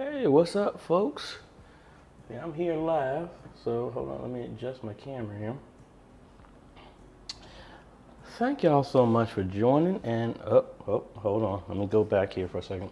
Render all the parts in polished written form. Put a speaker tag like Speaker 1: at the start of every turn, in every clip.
Speaker 1: Hey, what's up, folks? Yeah, I'm here live, so hold on, let me adjust my camera here. Thank y'all so much for joining, and hold on, let me go back here for a second.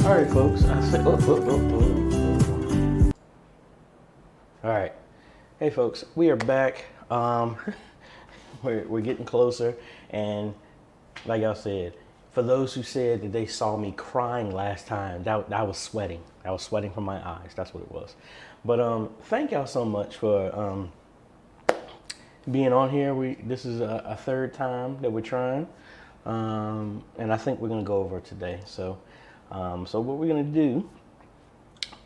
Speaker 1: All right, folks. I said, All right. Hey, folks. We are back. We're getting closer, and like I said, for those who said that they saw me crying last time, that was sweating. I was sweating from my eyes. That's what it was. But thank y'all so much for being on here. This is a third time that we're trying, and I think we're gonna go over it today. So what we're gonna do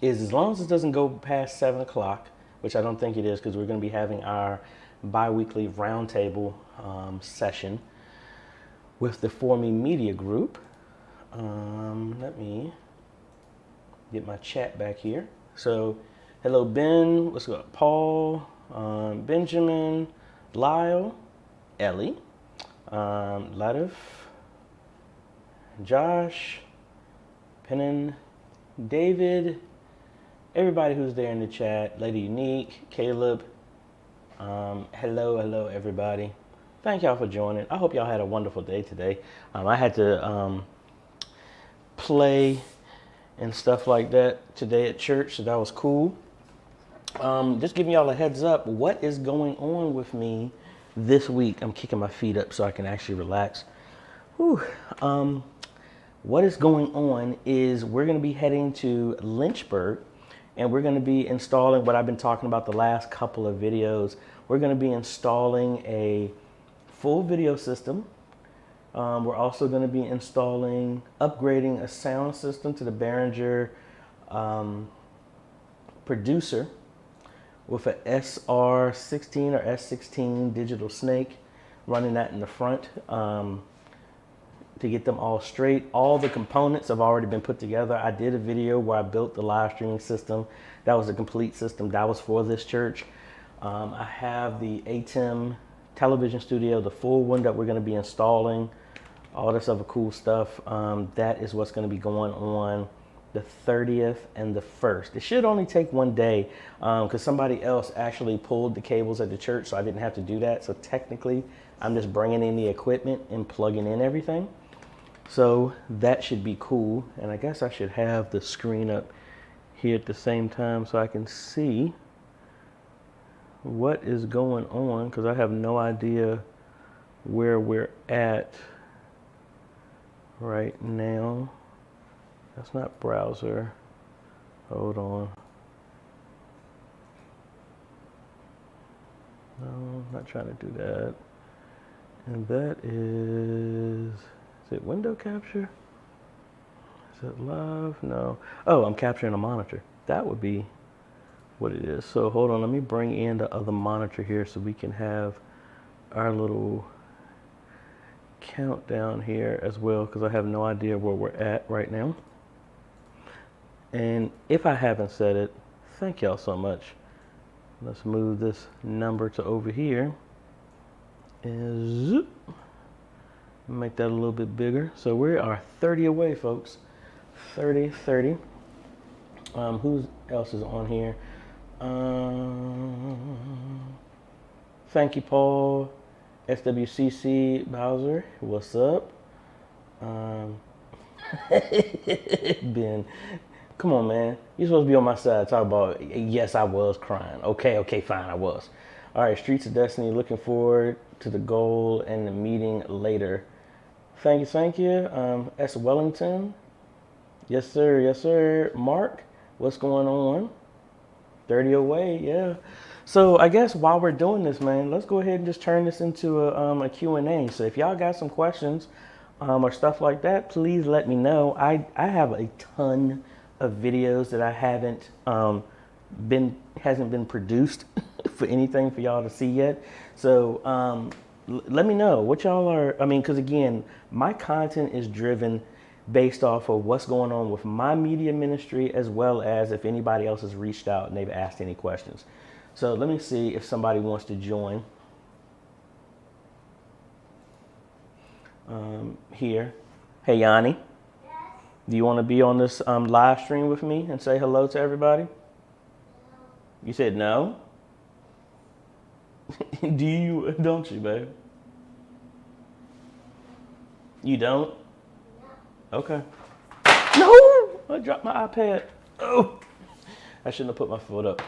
Speaker 1: is, as long as it doesn't go past 7 o'clock, which I don't think it is, because we're gonna be having our bi-weekly roundtable session with the For Me Media Group. Let me get my chat back here. So, hello Ben, what's up? Paul, Benjamin, Lyle, Ellie, Latif, Josh, Pennon, David, everybody who's there in the chat, Lady Unique, Caleb, hello everybody. Thank y'all for joining. I hope y'all had a wonderful day today. I had to play and stuff like that today at church, so that was cool. Just giving y'all a heads up, what is going on with me this week? I'm kicking my feet up so I can actually relax. Whew. What is going on is we're going to be heading to Lynchburg, and we're going to be installing what I've been talking about the last couple of videos. We're going to be installing a full video system. We're also going to be upgrading a sound system to the Behringer Producer with a SR16 or S16 digital snake, running that in the front to get them all straight. All the components have already been put together. I did a video where I built the live streaming system. That was a complete system. That was for this church. I have the ATEM television studio, the full one that we're going to be installing, all this other cool stuff. That is what's going to be going on the 30th and the 1st. It should only take one day because somebody else actually pulled the cables at the church, so I didn't have to do that. So technically, I'm just bringing in the equipment and plugging in everything. So that should be cool. And I guess I should have the screen up here at the same time so I can see what is going on, because I have no idea where we're at right now. That's not browser. Hold on. No, I'm not trying to do that. And that is it window capture? Is it live? No. Oh, I'm capturing a monitor. That would be what it is. So hold on, let me bring in the other monitor here so we can have our little countdown here as well, because I have no idea where we're at right now. And if I haven't said it, thank y'all so much. Let's move this number to over here and zoop. Make that a little bit bigger. So we are 30 away, folks. 30. Who else is on here? Thank you, Paul. SWCC Bowser, what's up? Ben, come on, man. You're supposed to be on my side. Talk about, yes, I was crying. Okay, fine, I was. All right, Streets of Destiny, looking forward to the goal and the meeting later. Thank you. S. Wellington. Yes, sir. Mark, what's going on? 30 away, yeah. So I guess while we're doing this, man, let's go ahead and just turn this into a Q&A. So if y'all got some questions or stuff like that, please let me know. I have a ton of videos that I hasn't been produced for anything for y'all to see yet. So let me know what y'all are. I mean, because again, my content is driven based off of what's going on with my media ministry, as well as if anybody else has reached out and they've asked any questions. So let me see if somebody wants to join here. Hey, Yanni. Yes. Do you want to be on this live stream with me and say hello to everybody? No. You said no? Do you? Don't you, babe? You don't? No. Okay. No! I dropped my iPad. Oh! I shouldn't have put my foot up.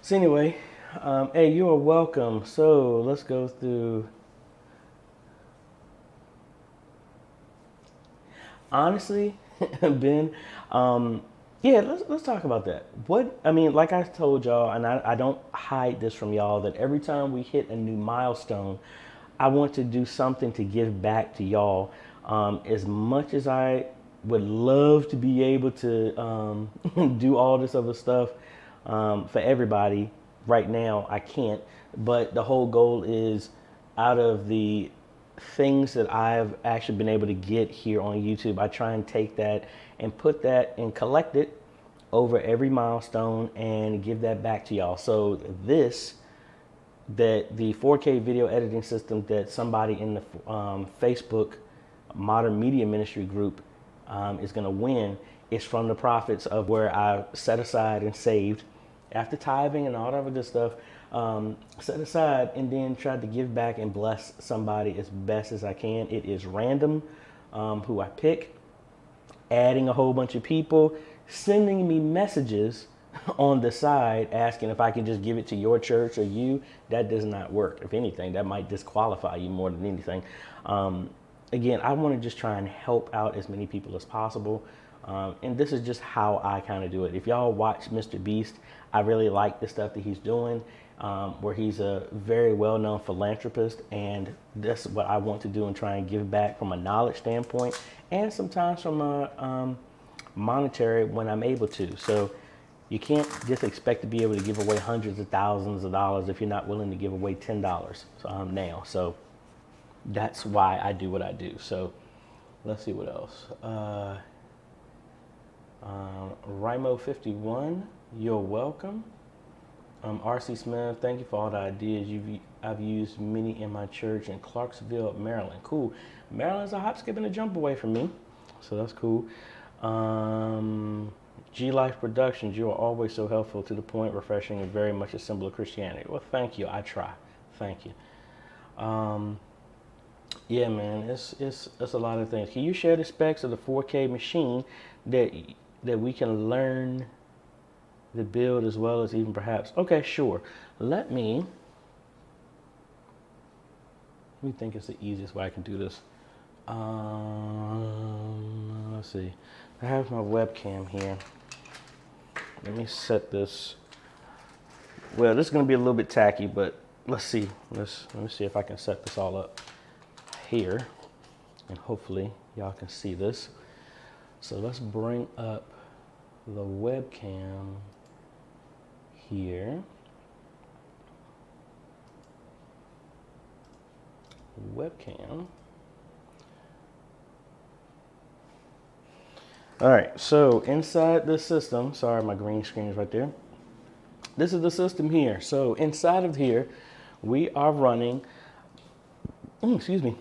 Speaker 1: So anyway, hey, you are welcome. So let's go through. Honestly, Ben, yeah, let's talk about that. Like I told y'all, and I don't hide this from y'all, that every time we hit a new milestone, I want to do something to give back to y'all. As much as I would love to be able to do all this other stuff for everybody, right now I can't. But the whole goal is, out of the things that I've actually been able to get here on YouTube, I try and take that and put that and collect it over every milestone and give that back to y'all. So that the 4K video editing system that somebody in the Facebook Modern Media Ministry group is going to win is from the profits of where I set aside and saved after tithing and all that other good stuff. Set aside and then tried to give back and bless somebody as best as I can. It is random who I pick, adding a whole bunch of people, sending me messages on the side asking if I can just give it to your church or you. That does not work. If anything, that might disqualify you more than anything. Again, I want to just try and help out as many people as possible. And this is just how I kind of do it. If y'all watch Mr. Beast, I really like the stuff that he's doing, where he's a very well-known philanthropist, and that's what I want to do and try and give back from a knowledge standpoint and sometimes from a monetary when I'm able to. So you can't just expect to be able to give away hundreds of thousands of dollars if you're not willing to give away $10 now. So that's why I do what I do. So let's see what else. Rimo51, you're welcome. RC Smith, thank you for all the ideas. I've used many in my church in Clarksville, Maryland. Cool. Maryland's a hop, skip, and a jump away from me, so that's cool. G Life Productions, you are always so helpful, to the point, refreshing, and very much a symbol of Christianity. Well, thank you. I try. Thank you. Yeah, man, it's a lot of things. Can you share the specs of the 4K machine that we can learn the build, as well as even perhaps? Okay, sure. Let me think it's the easiest way I can do this. Let's see. I have my webcam here. Let me set this. Well, this is going to be a little bit tacky, but let's see. Let me see if I can set this all up here, and hopefully y'all can see this. So let's bring up the webcam here. Webcam. All right, so inside the system, sorry, my green screen is right there. This is the system here. So inside of here, we are running, excuse me,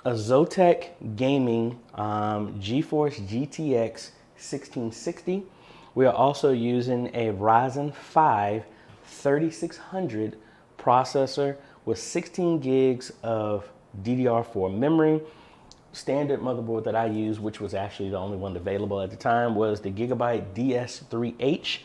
Speaker 1: a Zotac Gaming GeForce GTX 1660. We are also using a Ryzen 5 3600 processor with 16 gigs of DDR4 memory. Standard motherboard that I use, which was actually the only one available at the time, was the Gigabyte DS3H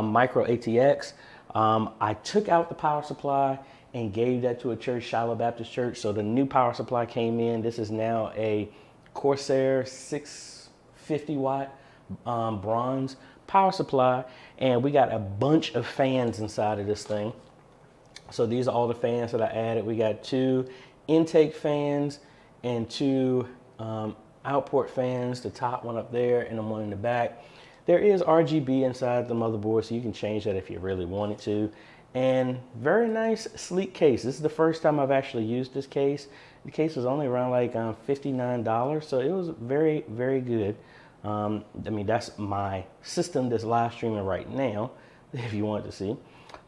Speaker 1: Micro ATX. I took out the power supply and gave that to a church, Shiloh Baptist Church. So the new power supply came in. This is now a Corsair 650 watt bronze power supply, and we got a bunch of fans inside of this thing. So these are all the fans that I added. We got 2 intake fans and 2 output fans, the top one up there and the one in the back. There is RGB inside the motherboard, so you can change that if you really wanted to. And very nice, sleek case. This is the first time I've actually used this case. The case was only around like $59, so it was very, very good. I mean, that's my system that's live streaming right now, if you wanted to see.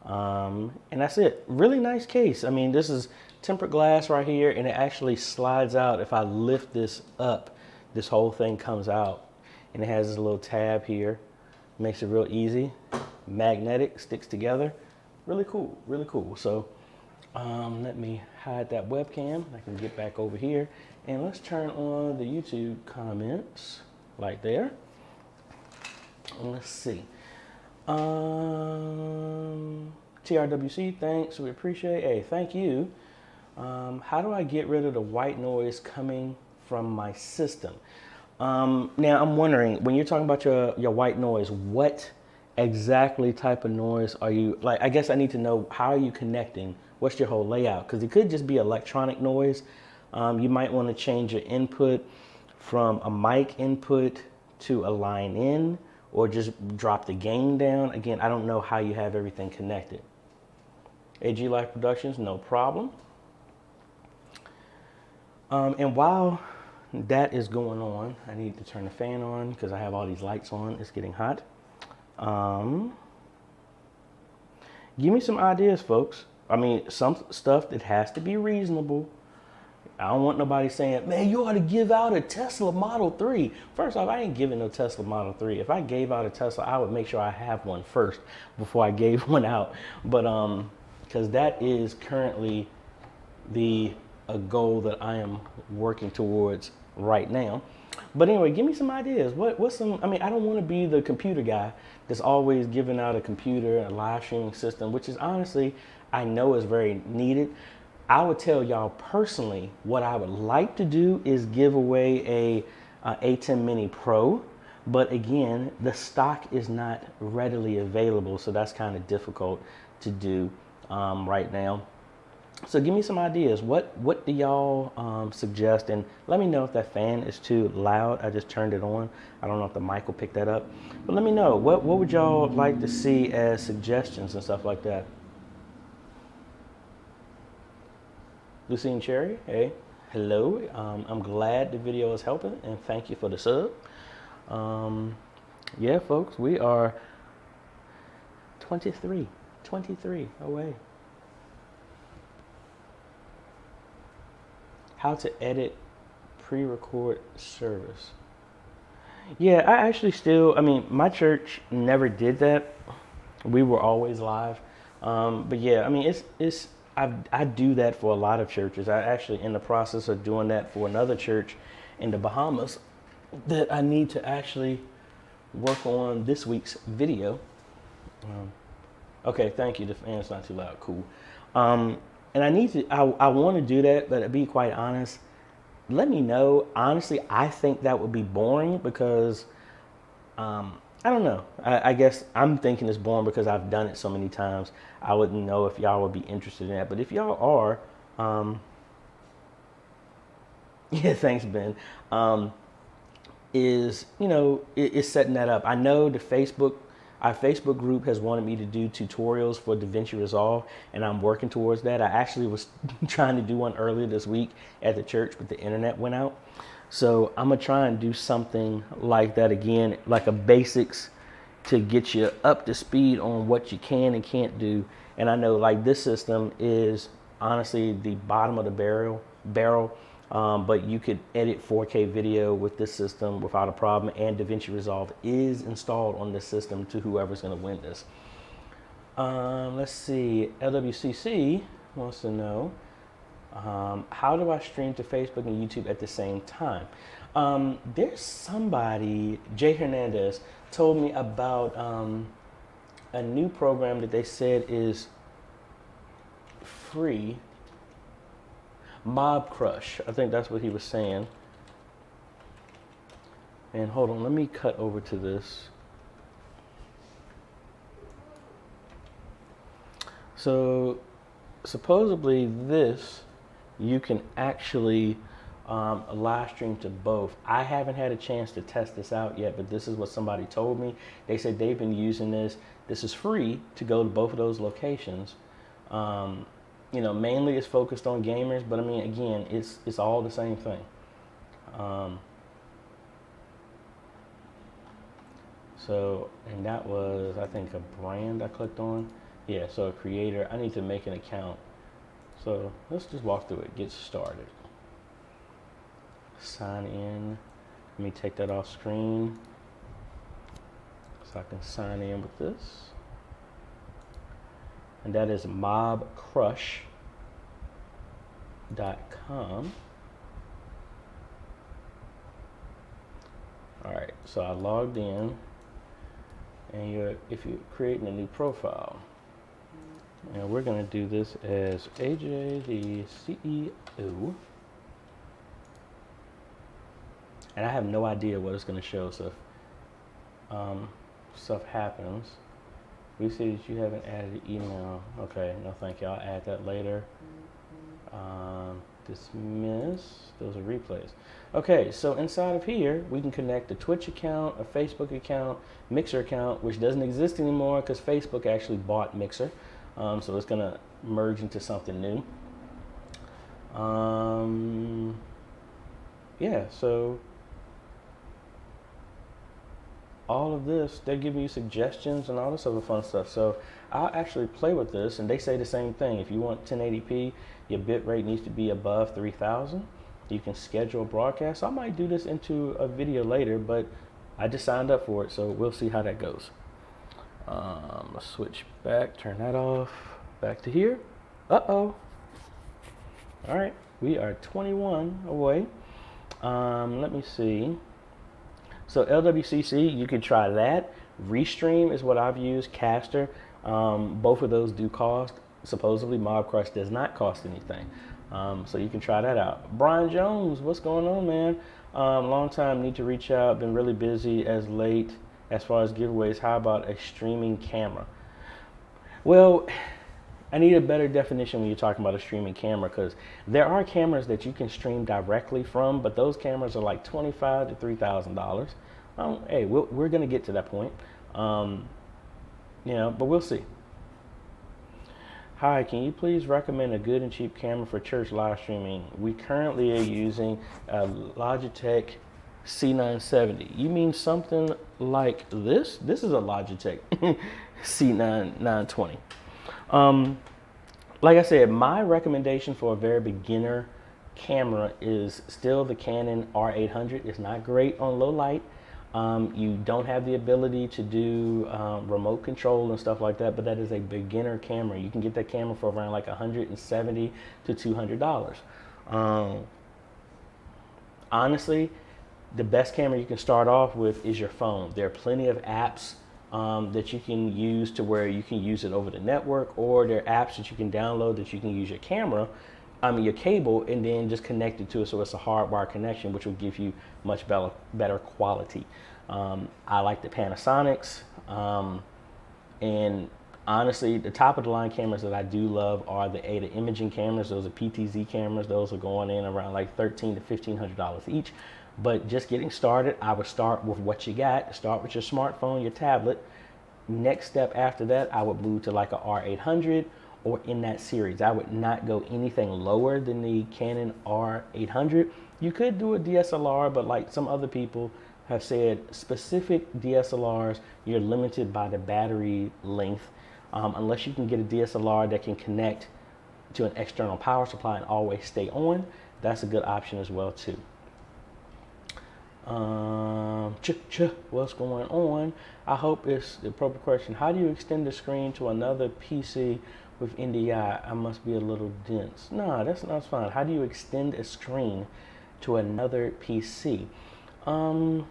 Speaker 1: And that's it. Really nice case. I mean, this is tempered glass right here, and it actually slides out. If I lift this up, this whole thing comes out, and it has this little tab here. Makes it real easy. Magnetic, sticks together. Really cool, really cool. So let me hide that webcam. I can get back over here, and let's turn on the YouTube comments right there. And let's see. TRWC, thanks, we appreciate it. Hey, thank you. How do I get rid of the white noise coming from my system? Now I'm wondering, when you're talking about your white noise, what exactly type of noise are you, like, I guess I need to know, how are you connecting? What's your whole layout? Because it could just be electronic noise. You might want to change your input from a mic input to a line in, or just drop the gain down. Again, I don't know how you have everything connected. AG Life Productions, no problem. And while that is going on, I need to turn the fan on because I have all these lights on. It's getting hot. Um, Give me some ideas, folks. I mean, some stuff that has to be reasonable. I don't want nobody saying, man, you ought to give out a Tesla Model 3. First off, I ain't giving no Tesla Model 3. If I gave out a Tesla, I would make sure I have one first before I gave one out. But because that is currently the a goal that I am working towards right now. But anyway, give me some ideas. What's some? I mean, I don't want to be the computer guy that's always giving out a computer, a live streaming system, which is honestly, I know is very needed. I would tell y'all personally what I would like to do is give away a A10 Mini Pro, but again, the stock is not readily available, so that's kind of difficult to do right now. So give me some ideas. What do y'all suggest? And let me know if that fan is too loud. I just turned it on. I don't know if the mic will pick that up. But let me know. What would y'all like to see as suggestions and stuff like that? Lucine Cherry, hey, hello. I'm glad the video is helping, and thank you for the sub. Yeah, folks, we are 23 away. How to edit pre-record service. Yeah, I actually still, I mean, my church never did that. We were always live. But yeah, I mean, I do that for a lot of churches. I actually in the process of doing that for another church in the Bahamas that I need to actually work on this week's video. Okay, thank you. The fan's not too loud. Cool. And I want to do that, but to be quite honest, let me know. Honestly, I think that would be boring because, I don't know. I guess I'm thinking it's boring because I've done it so many times. I wouldn't know if y'all would be interested in that. But if y'all are, yeah, thanks, Ben. Is setting that up. I know our Facebook group has wanted me to do tutorials for DaVinci Resolve, and I'm working towards that. I actually was trying to do one earlier this week at the church, but the internet went out. So I'm gonna try and do something like that again, like a basics to get you up to speed on what you can and can't do. And I know like this system is honestly the bottom of the barrel. But you could edit 4K video with this system without a problem, and DaVinci Resolve is installed on this system to whoever's going to win this. Let's see, LWCC wants to know, how do I stream to Facebook and YouTube at the same time? There's somebody, Jay Hernandez, told me about a new program that they said is free. Mob Crush, I think that's what he was saying. And hold on, let me cut over to this. So supposedly this, you can actually live stream to both. I haven't had a chance to test this out yet, but this is what somebody told me. They said they've been using this. This is free to go to both of those locations. Mainly it's focused on gamers, but I mean, again, it's all the same thing. And that was, I think, a brand I clicked on. Yeah, so a creator. I need to make an account. So let's just walk through it. Get started. Sign in. Let me take that off screen so I can sign in with this. And that is mobcrush.com. All right, so I logged in, and if you're creating a new profile, and we're going to do this as AJ, the CEO. And I have no idea what it's going to show, so if stuff happens. We see that you haven't added email. Okay, no thank you. I'll add that later. Dismiss. Those are replays. Okay, so inside of here, we can connect a Twitch account, a Facebook account, Mixer account, which doesn't exist anymore because Facebook actually bought Mixer. So it's going to merge into something new. Yeah, so all of this, they're giving you suggestions and all this other fun stuff. So I'll actually play with this, and they say the same thing. If you want 1080p, your bit rate needs to be above 3000. You can schedule a broadcast. I might do this into a video later, but I just signed up for it, so we'll see how that goes. Let's switch back, turn that off, back to here. Uh-oh. All right, we are 21 away. Let me see. So LWCC, you can try that. Restream is what I've used, Caster. Both of those do cost. Supposedly Mobcrush does not cost anything. So you can try that out. Brian Jones, what's going on, man? Long time, need to reach out. Been really busy as late as far as giveaways. How about a streaming camera? Well, I need a better definition when you're talking about a streaming camera, because there are cameras that you can stream directly from, but those cameras are like $2,500 to $3,000. Hey, we're going to get to that point, but we'll see. Hi, can you please recommend a good and cheap camera for church live streaming? We currently are using a Logitech C970. You mean something like this? This is a Logitech C920. Like I said, my recommendation for a very beginner camera is still the Canon R800. It's not great on low light. You don't have the ability to do remote control and stuff like that, but that is a beginner camera. You can get that camera for around like $170 to $200. Honestly, the best camera you can start off with is your phone. There are plenty of apps that you can use to where you can use it over the network, or there are apps that you can download that you can use your camera, your cable, and then just connect it to it, so it's a hardwired connection, which will give you much better quality. I like the Panasonics, and honestly, the top of the line cameras that I do love are the Ada imaging cameras. Those are PTZ cameras. Those are going in around like $1,300 to $1,500 each. But just getting started, I would start with what you got. Start with your smartphone, your tablet. Next step after that, I would move to like a R800 or in that series. I would not go anything lower than the Canon R800. You could do a DSLR, but like some other people have said, specific DSLRs, you're limited by the battery length. Unless you can get a DSLR that can connect to an external power supply and always stay on, that's a good option as well too. What's going on? I hope it's the appropriate question. How do you extend the screen to another PC with NDI? I must be a little dense. No, that's fine. How do you extend a screen to another PC? I'm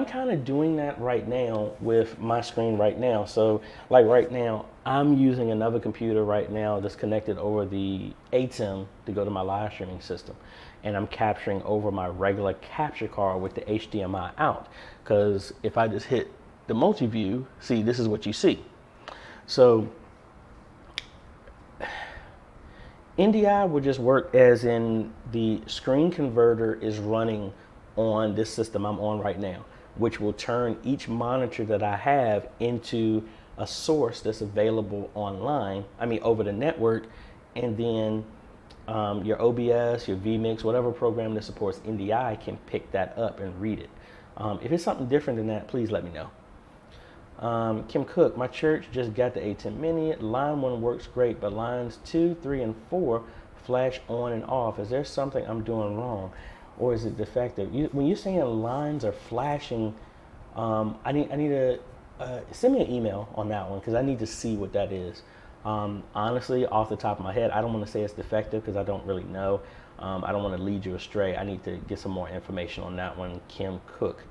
Speaker 1: kind of doing that right now with my screen right now. So like right now, I'm using another computer right now that's connected over the ATEM to go to my live streaming system. And I'm capturing over my regular capture card with the HDMI out. Because if I just hit the multi-view, see, this is what you see. So NDI would just work as in the screen converter is running on this system I'm on right now, which will turn each monitor that I have into a source that's available online, over the network, and then your OBS, your vMix, whatever program that supports NDI can pick that up and read it. If it's something different than that, please let me know. Kim Cook, my church just got the A10 Mini. Line 1 works great, but lines 2, 3, and 4 flash on and off. Is there something I'm doing wrong, or is it defective? When you're saying lines are flashing, I need to send me an email on that one, because I need to see what that is. Honestly, off the top of my head, I don't want to say it's defective because I don't really know. I don't want to lead you astray. I need to get some more information on that one. Kim Cook.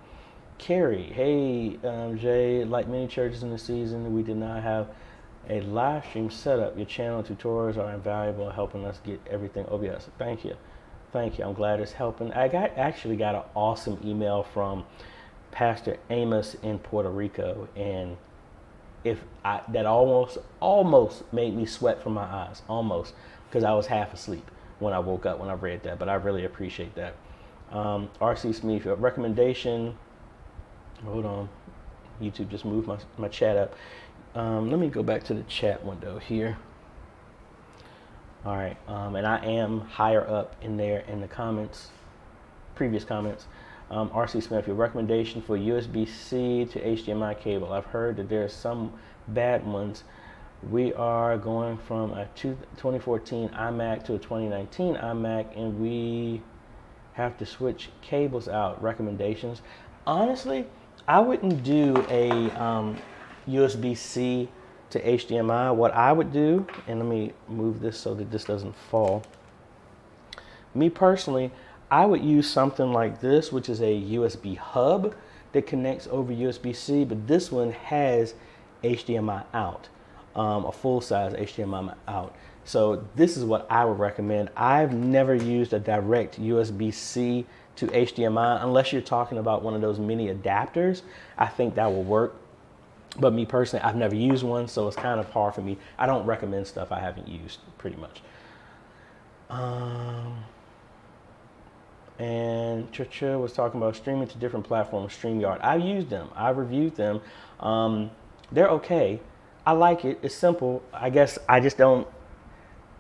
Speaker 1: Carrie, hey, Jay, like many churches in the season, we did not have a live stream setup. Your channel tutorials are invaluable, helping us get everything OBS. Thank you. I'm glad it's helping. I actually got an awesome email from Pastor Amos in Puerto Rico, and that almost made me sweat from my eyes, almost, because I was half asleep when I woke up when I read that. But I really appreciate that. RC Smith, your recommendation. Hold on, YouTube just moved my chat up. Let me go back to the chat window here. All right, and I am higher up in there in the comments, previous comments. RC Smith, your recommendation for USB-C to HDMI cable. I've heard that there are some bad ones. We are going from a 2014 iMac to a 2019 iMac, and we have to switch cables out. Recommendations? Honestly, I wouldn't do a USB-C to HDMI. What I would do, and let me move this so that this doesn't fall. Me personally, I would use something like this, which is a USB hub that connects over USB-C, but this one has HDMI out, a full-size HDMI out. So this is what I would recommend. I've never used a direct USB-C to HDMI unless you're talking about one of those mini adapters. I think that will work. But me personally, I've never used one, so it's kind of hard for me. I don't recommend stuff I haven't used, pretty much. And Chacha was talking about streaming to different platforms, StreamYard. I've used them. I've reviewed them. They're okay. I like it. It's simple. I guess I just don't.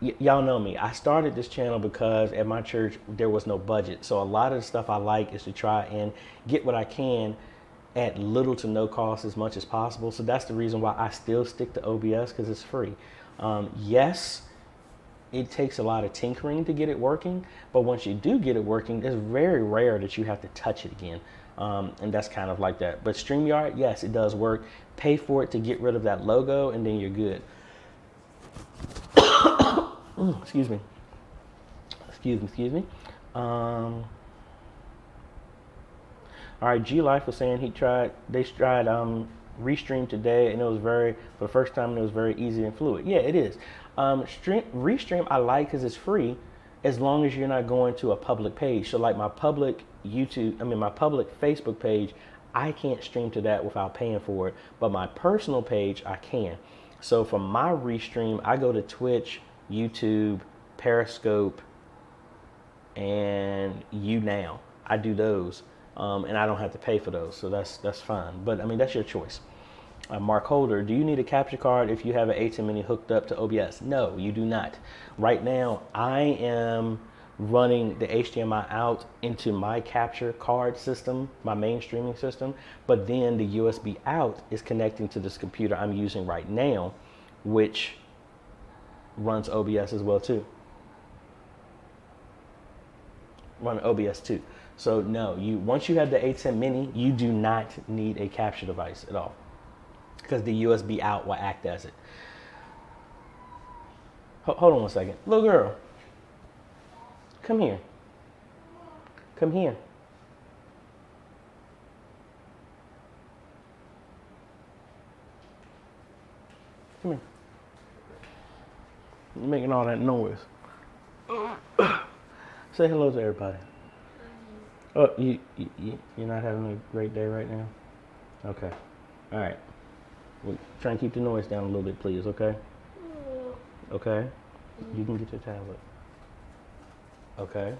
Speaker 1: Y'all know me. I started this channel because at my church there was no budget. So a lot of the stuff I like is to try and get what I can at little to no cost as much as possible. So that's the reason why I still stick to OBS, because it's free. Yes, it takes a lot of tinkering to get it working, but once you do get it working, it's very rare that you have to touch it again. And that's kind of like that. But StreamYard, yes, it does work. Pay for it to get rid of that logo, and then you're good. Excuse me. Excuse me. All right, G Life was saying they tried Restream today, and it was for the first time, it was very easy and fluid. Yeah, it is. Restream I like because it's free, as long as you're not going to a public page. So like my public Facebook page, I can't stream to that without paying for it, but my personal page I can. So for my Restream, I go to Twitch, YouTube, Periscope, and YouNow. I do those, and I don't have to pay for those, so that's fine. But I mean, that's your choice. Mark Holder, do you need a capture card if you have an ATEM Mini hooked up to OBS? No, you do not. Right now, I am running the HDMI out into my capture card system, my main streaming system, but then the USB out is connecting to this computer I'm using right now, which runs OBS as well too. Run OBS too. So no, once you have the ATEM Mini, you do not need a capture device at all, because the USB out will act as it. Hold on one second. Little girl, come here. Come here. Come here. You're making all that noise. Say hello to everybody. Oh, you're not having a great day right now? Okay. All right. We'll try and keep the noise down a little bit, please, okay? Okay? You can get your tablet. Okay?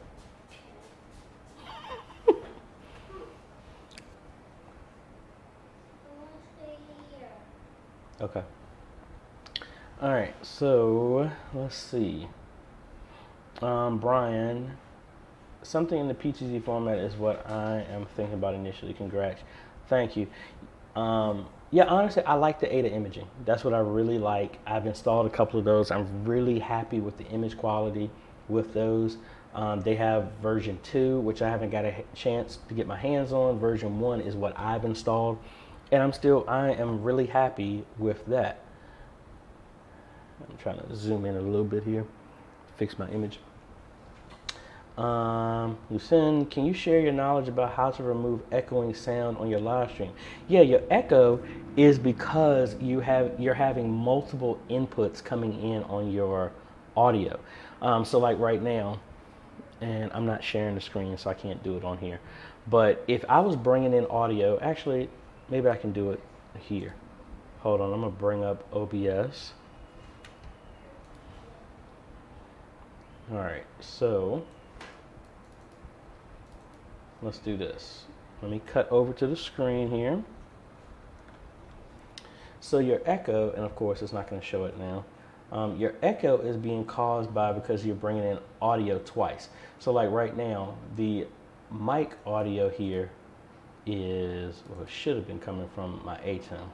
Speaker 1: Okay. All right, so let's see. Brian, something in the PTZ format is what I am thinking about initially. Congrats. Thank you. Yeah, honestly, I like the Ada imaging. That's what I really like. I've installed a couple of those. I'm really happy with the image quality with those. They have version 2, which I haven't got a chance to get my hands on. Version 1 is what I've installed, and I am really happy with that. I'm trying to zoom in a little bit here, fix my image. Lucien, can you share your knowledge about how to remove echoing sound on your live stream? Yeah, your echo is because you're having multiple inputs coming in on your audio. So like right now, and I'm not sharing the screen, so I can't do it on here. But if I was bringing in audio, actually, maybe I can do it here. Hold on, I'm gonna bring up OBS. All right, so let's do this. Let me cut over to the screen here. So your echo, and of course it's not going to show it now, your echo is being caused because you're bringing in audio twice. So like right now, the mic audio here is, well, it should have been coming from my ATEM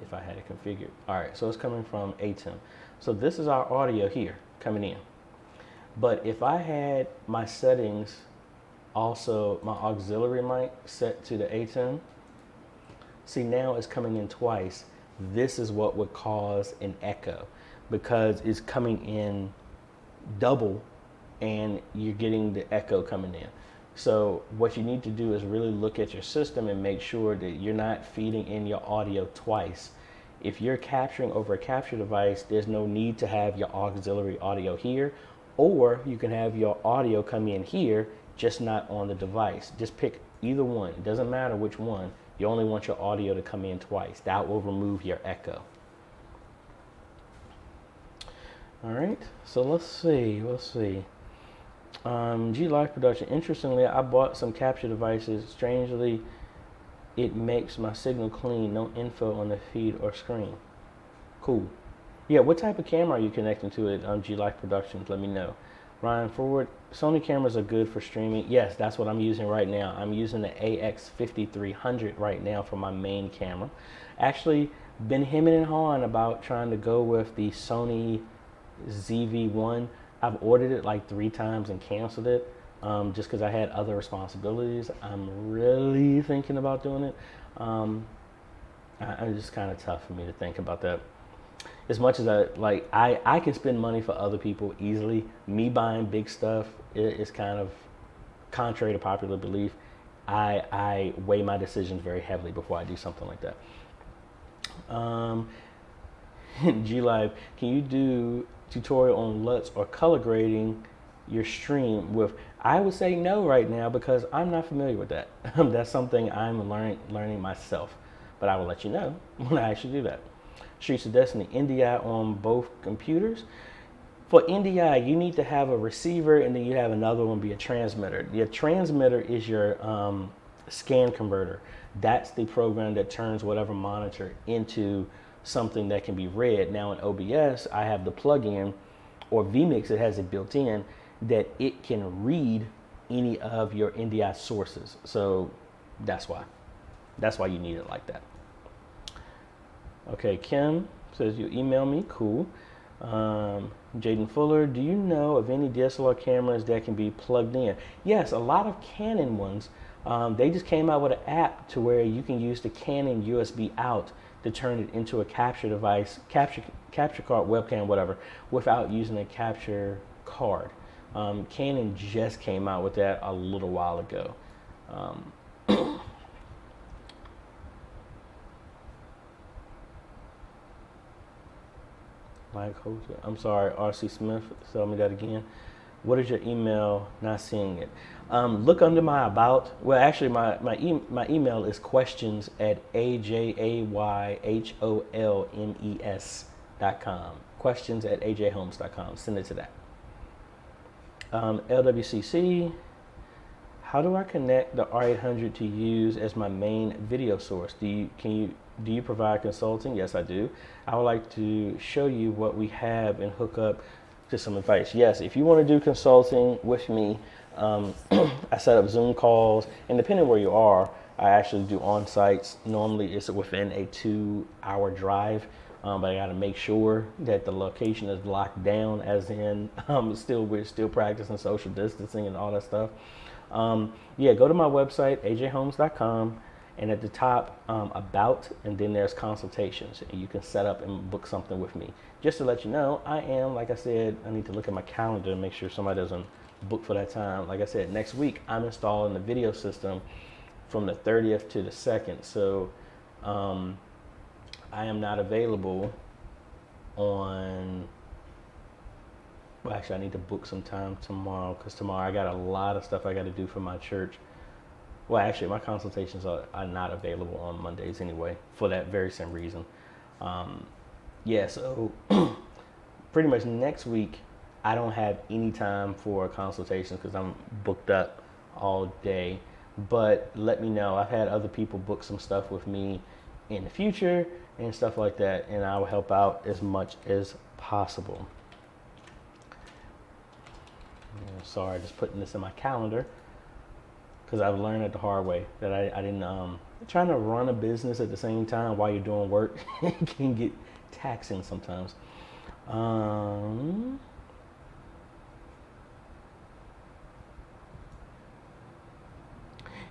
Speaker 1: if I had it configured. All right, so it's coming from ATEM. So this is our audio here coming in. But if I had my settings, also my auxiliary mic set to the ATEM, see now it's coming in twice. This is what would cause an echo because it's coming in double and you're getting the echo coming in. So what you need to do is really look at your system and make sure that you're not feeding in your audio twice. If you're capturing over a capture device, there's no need to have your auxiliary audio here, or you can have your audio come in here, just not on the device. Just pick either one. It doesn't matter which one. You only want your audio to come in twice. That will remove your echo. All right, so let's see. G Live Production. Interestingly, I bought some capture devices. Strangely, it makes my signal clean. No info on the feed or screen. Cool. Yeah, what type of camera are you connecting to it? G Live Productions, let me know. Ryan Forward, Sony cameras are good for streaming. Yes, that's what I'm using right now. I'm using the AX5300 right now for my main camera. Actually, been hemming and hawing about trying to go with the Sony ZV-1. I've ordered it like 3 times and canceled it just because I had other responsibilities. I'm really thinking about doing it. It's just kind of tough for me to think about that. As much as I can spend money for other people easily. Me buying big stuff is kind of contrary to popular belief. I weigh my decisions very heavily before I do something like that. G Live, can you do tutorial on LUTs or color grading your stream with? I would say no right now because I'm not familiar with that. That's something I'm learning myself, but I will let you know when I actually do that. Streets of Destiny, NDI on both computers. For NDI, you need to have a receiver and then you have another one be a transmitter. Your transmitter is your scan converter. That's the program that turns whatever monitor into something that can be read. Now in OBS, I have the plugin, or vMix, it has it built in, that it can read any of your NDI sources. So that's why you need it like that. Okay, Kim says you email me, cool. Jaden Fuller, do you know of any DSLR cameras that can be plugged in? Yes, a lot of Canon ones. They just came out with an app to where you can use the Canon USB out to turn it into a capture device, capture card, webcam, whatever, without using a capture card. Canon just came out with that a little while ago. I'm sorry, RC Smith, tell me that again. What is your email? Not seeing it. Look under my about. Well, actually, my email is questions@ajayholmes.com. Questions@ajholmes.com. Send it to that. LWCC. How do I connect the R800 to use as my main video source? Do you provide consulting? Yes, I do. I would like to show you what we have and hook up to some advice. Yes, if you want to do consulting with me, I set up Zoom calls, and depending where you are, I actually do on-sites. Normally it's within a 2-hour drive, but I got to make sure that the location is locked down, as in we're still practicing social distancing and all that stuff. Yeah, go to my website, ajholmes.com, and at the top, about, and then there's consultations. And you can set up and book something with me. Just to let you know, I am, like I said, I need to look at my calendar and make sure somebody doesn't book for that time. Like I said, next week, I'm installing the video system from the 30th to the 2nd. So I am not available on, well, actually, I need to book some time tomorrow, because tomorrow I got a lot of stuff I got to do for my church. Well, actually, my consultations are not available on Mondays anyway, for that very same reason. Yeah, so pretty much next week, I don't have any time for consultations because I'm booked up all day. But let me know. I've had other people book some stuff with me in the future and stuff like that, and I will help out as much as possible. Sorry, just putting this in my calendar because I've learned it the hard way that I didn't. Trying to run a business at the same time while you're doing work can get taxing sometimes.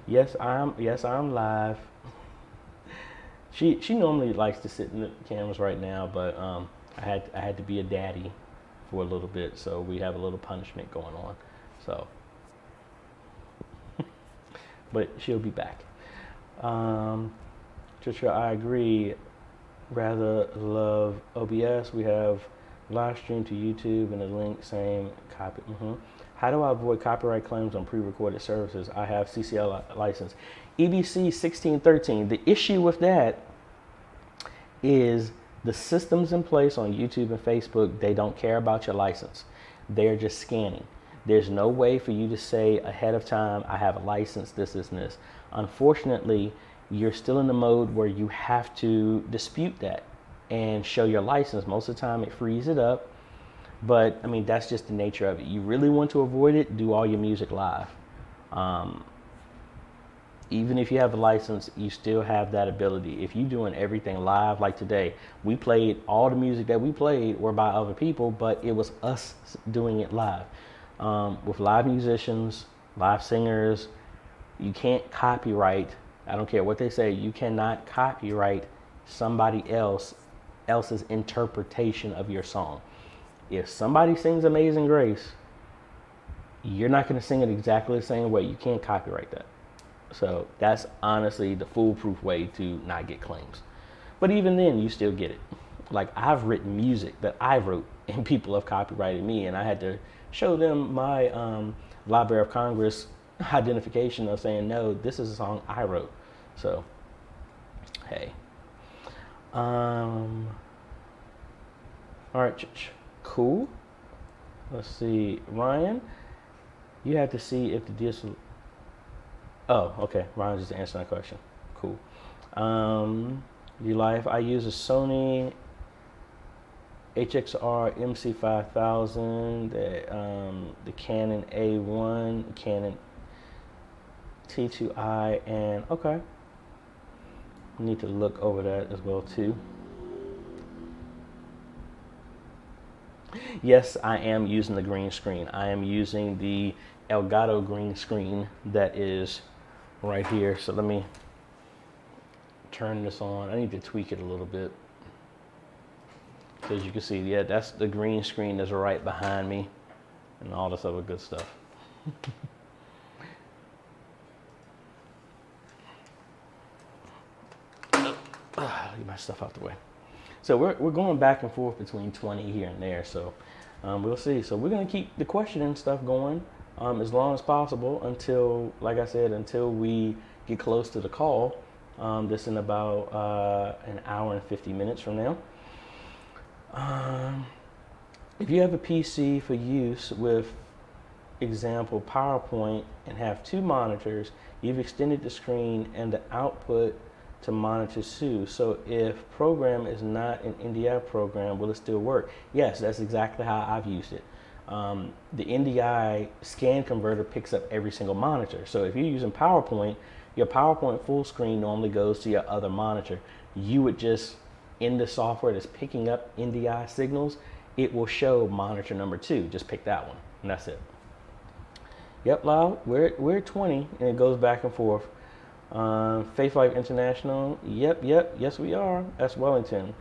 Speaker 1: Yes, I'm live. She normally likes to sit in the cameras right now, but I had to be a daddy for a little bit, so we have a little punishment going on. So, but she'll be back. Trisha, I agree. Rather love OBS. We have live stream to YouTube and a link same copy. How do I avoid copyright claims on pre-recorded services? I have CCL license. EBC 1613. The issue with that is the systems in place on YouTube and Facebook, they don't care about your license. They're just scanning. There's no way for you to say ahead of time, I have a license, this, and this. Unfortunately, you're still in the mode where you have to dispute that and show your license. Most of the time it frees it up, but I mean, that's just the nature of it. You really want to avoid it, do all your music live. Even if you have a license, you still have that ability. If you're doing everything live, like today, we played all the music that we played were by other people, but it was us doing it live. With live musicians, live singers, you can't copyright. I don't care what they say. You cannot copyright somebody else's interpretation of your song. If somebody sings Amazing Grace, you're not going to sing it exactly the same way. You can't copyright that. So that's honestly the foolproof way to not get claims. But even then, you still get it. Like, I've written music that I wrote and people have copyrighted me, and I had to show them my Library of Congress identification of saying, no, this is a song I wrote. So, hey. All right, cool. Let's see, Ryan, you have to see if the DSL. Oh, okay. Ryan just answered that question. Cool. Life. I use a Sony HXR MC5000, the Canon A1, Canon T2i, and okay. Need to look over that as well too. Yes, I am using the green screen. I am using the Elgato green screen that is right here. So let me turn this on. I need to tweak it a little bit. So as you can see, yeah, that's the green screen that's right behind me and all this other good stuff. Get my stuff out the way. So we're going back and forth between 20 here and there. So we'll see. So we're going to keep the questioning stuff going as long as possible until, like I said, until we get close to the call. This in about an hour and 50 minutes from now. If you have a PC for use with, example, PowerPoint and have two monitors, you've extended the screen and the output to monitor Sue. So if program is not an NDI program, will it still work? Yes, that's exactly how I've used it. The NDI scan converter picks up every single monitor. So if you're using PowerPoint, your PowerPoint full screen normally goes to your other monitor. You would just, in the software that's picking up NDI signals, it will show monitor number 2. Just pick that one, and that's it. Yep, Lyle, we're at 20, and it goes back and forth. Faith Life International, yep, yes we are. That's Wellington.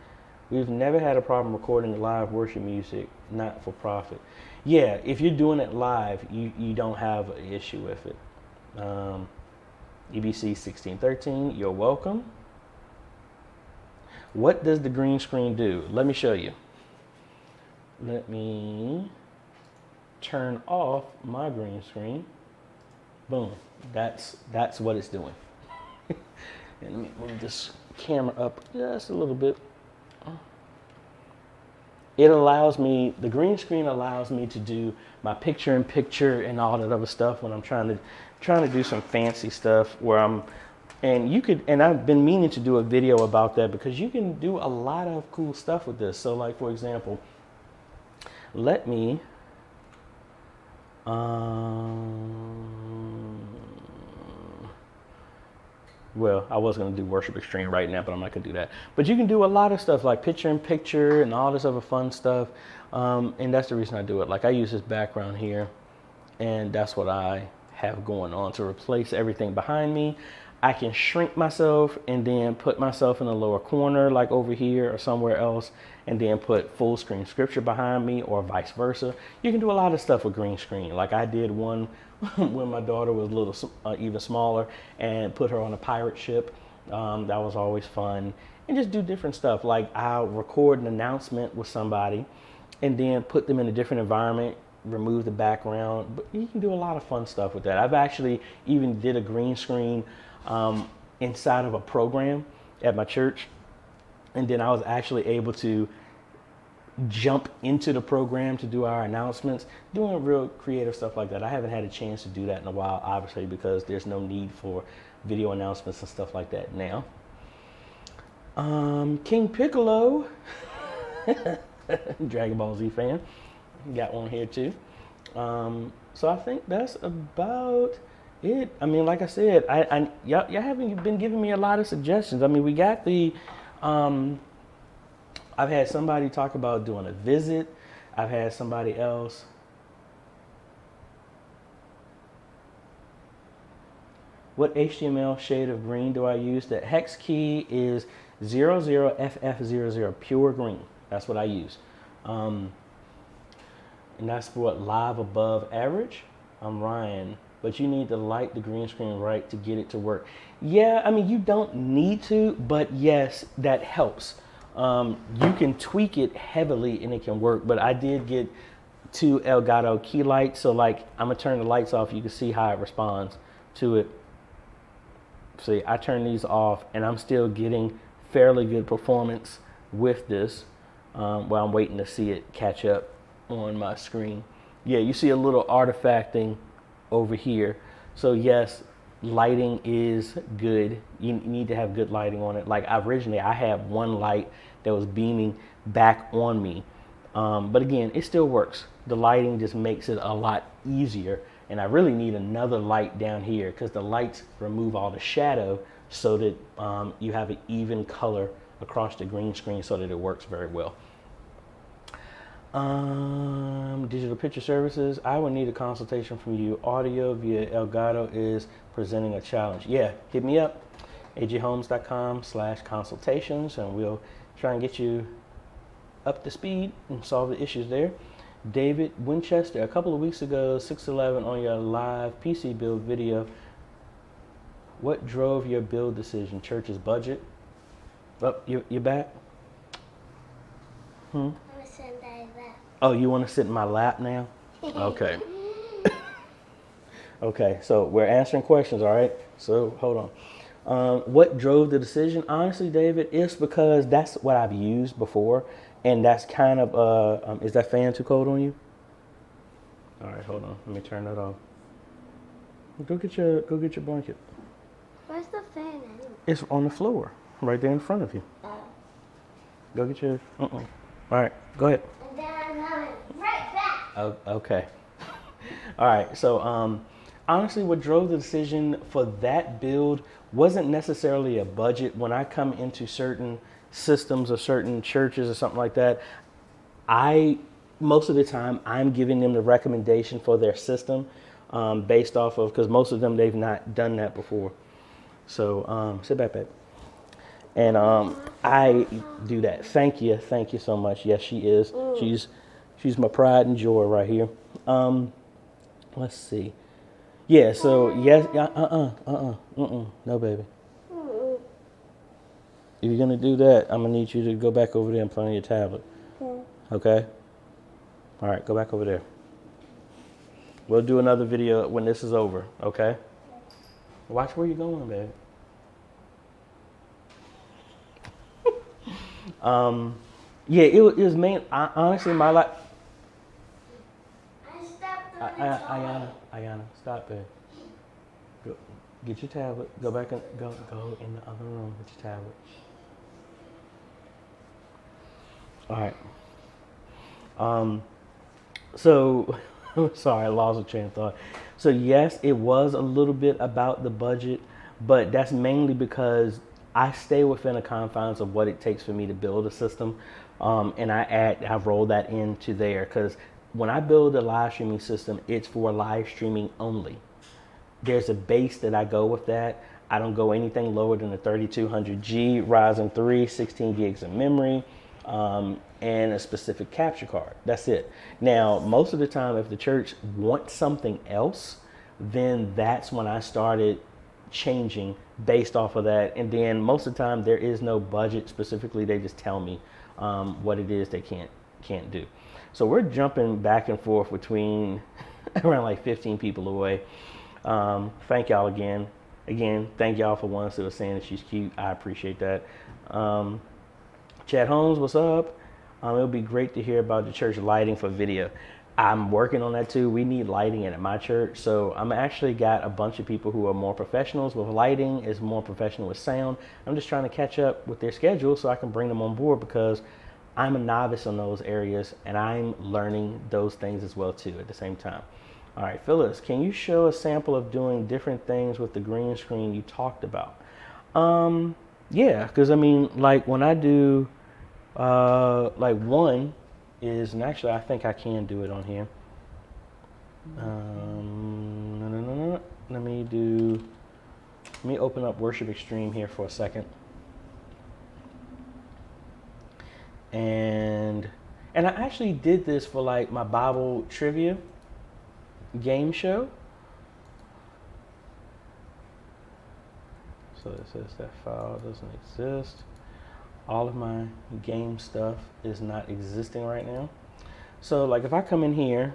Speaker 1: We've never had a problem recording live worship music, not for profit. Yeah, if you're doing it live, you don't have an issue with it. EBC 1613, you're welcome. What does the green screen do? Let me show you. Let me turn off my green screen. Boom, that's what it's doing. And let me move this camera up just a little bit. It allows me, the green screen allows me to do my picture in picture and all that other stuff when I'm trying to do some fancy stuff where and I've been meaning to do a video about that because you can do a lot of cool stuff with this. So like, for example, let me Um, well, I was going to do Worship Extreme right now, but I'm not going to do that. But you can do a lot of stuff like picture in picture and all this other fun stuff. And that's the reason I do it. Like I use this background here, and that's what I have going on to replace everything behind me. I can shrink myself and then put myself in the lower corner, like over here or somewhere else, and then put full screen scripture behind me, or vice versa. You can do a lot of stuff with green screen. Like I did one when my daughter was a little even smaller, and put her on a pirate ship. That was always fun. And just do different stuff. Like I'll record an announcement with somebody and then put them in a different environment, remove the background. But you can do a lot of fun stuff with that. I've actually even did a green screen inside of a program at my church. And then I was actually able to jump into the program to do our announcements, doing real creative stuff like that. I haven't had a chance to do that in a while, obviously, because there's no need for video announcements and stuff like that now. King Piccolo, Dragon Ball Z fan, got one here too. So I think that's about it. I mean, like I said, y'all haven't been giving me a lot of suggestions. I mean, we got the, I've had somebody talk about doing a visit. I've had somebody else. What HTML shade of green do I use? The hex key is 00FF00, pure green. That's what I use. And that's what live above average. I'm Ryan, but you need to light the green screen right to get it to work. Yeah, I mean, you don't need to, but yes, that helps. You can tweak it heavily and it can work, but I did get 2 Elgato key lights. So like, I'm gonna turn the lights off. You can see how it responds to it. See, I turn these off and I'm still getting fairly good performance with this while I'm waiting to see it catch up on my screen. Yeah, you see a little artifacting over here. So yes, lighting is good. You need to have good lighting on it. Like originally I had one light that was beaming back on me. But again, it still works. The lighting just makes it a lot easier. And I really need another light down here because the lights remove all the shadow so that you have an even color across the green screen so that it works very well. Digital picture services. I would need a consultation from you. Audio via Elgato is presenting a challenge. Yeah, hit me up, aghomes.com/consultations, and we'll try and get you up to speed and solve the issues there. David Winchester, a couple of weeks ago, 611 on your live PC build video. What drove your build decision? Church's budget? Oh, you back? Oh, you want to sit in my lap now? Okay. Okay, so we're answering questions, all right? So hold on. What drove the decision? Honestly, David, it's because that's what I've used before, and that's kind of, is that fan too cold on you? All right, hold on. Let me turn that off. Go get your blanket.
Speaker 2: Where's the fan anyway?
Speaker 1: It's on the floor, right there in front of you. Go get your, All right, go ahead.
Speaker 2: And then I'm coming right back.
Speaker 1: Oh, okay. All right, so honestly, what drove the decision for that build wasn't necessarily a budget. When I come into certain systems or certain churches or something like that, most of the time I'm giving them the recommendation for their system based off of, because most of them, they've not done that before. So sit back, babe. And I do that. Thank you so much. Yes, she is. She's my pride and joy right here. Let's see. Yeah, so yes, no, baby. If you're gonna do that, I'm gonna need you to go back over there and play on your tablet. Okay? All right, go back over there. We'll do another video when this is over, okay? Watch where you're going, baby. Yeah, it was honestly, my life. Ayana, stop, babe. Go, get your tablet. Go back and go in the other room with your tablet. All right. So Sorry, I lost a train of thought. So yes, it was a little bit about the budget, but that's mainly because I stay within the confines of what it takes for me to build a system, and I roll that into there because when I build a live streaming system, it's for live streaming only. There's a base that I go with that. I don't go anything lower than a 3200G Ryzen 3, 16 gigs of memory, and a specific capture card. That's it. Now, most of the time, if the church wants something else, then that's when I started changing based off of that. And then most of the time, there is no budget specifically. They just tell me what it is they can't do. So we're jumping back and forth between around like 15 people away. Thank y'all again. Again, thank y'all for ones that were saying that she's cute. I appreciate that. Chad Holmes, what's up? It'll be great to hear about the church lighting for video. I'm working on that too. We need lighting at my church. So I'm actually got a bunch of people who are more professionals with lighting, is more professional with sound. I'm just trying to catch up with their schedule so I can bring them on board because I'm a novice in those areas and I'm learning those things as well too at the same time. All right, Phyllis, can you show a sample of doing different things with the green screen you talked about? Yeah, because I mean, like when I do, like one is, and actually I think I can do it on here. Let me open up Worship Extreme here for a second. And I actually did this for like my Bible trivia game show. So it says that file doesn't exist. All of my game stuff is not existing right now. So like if I come in here,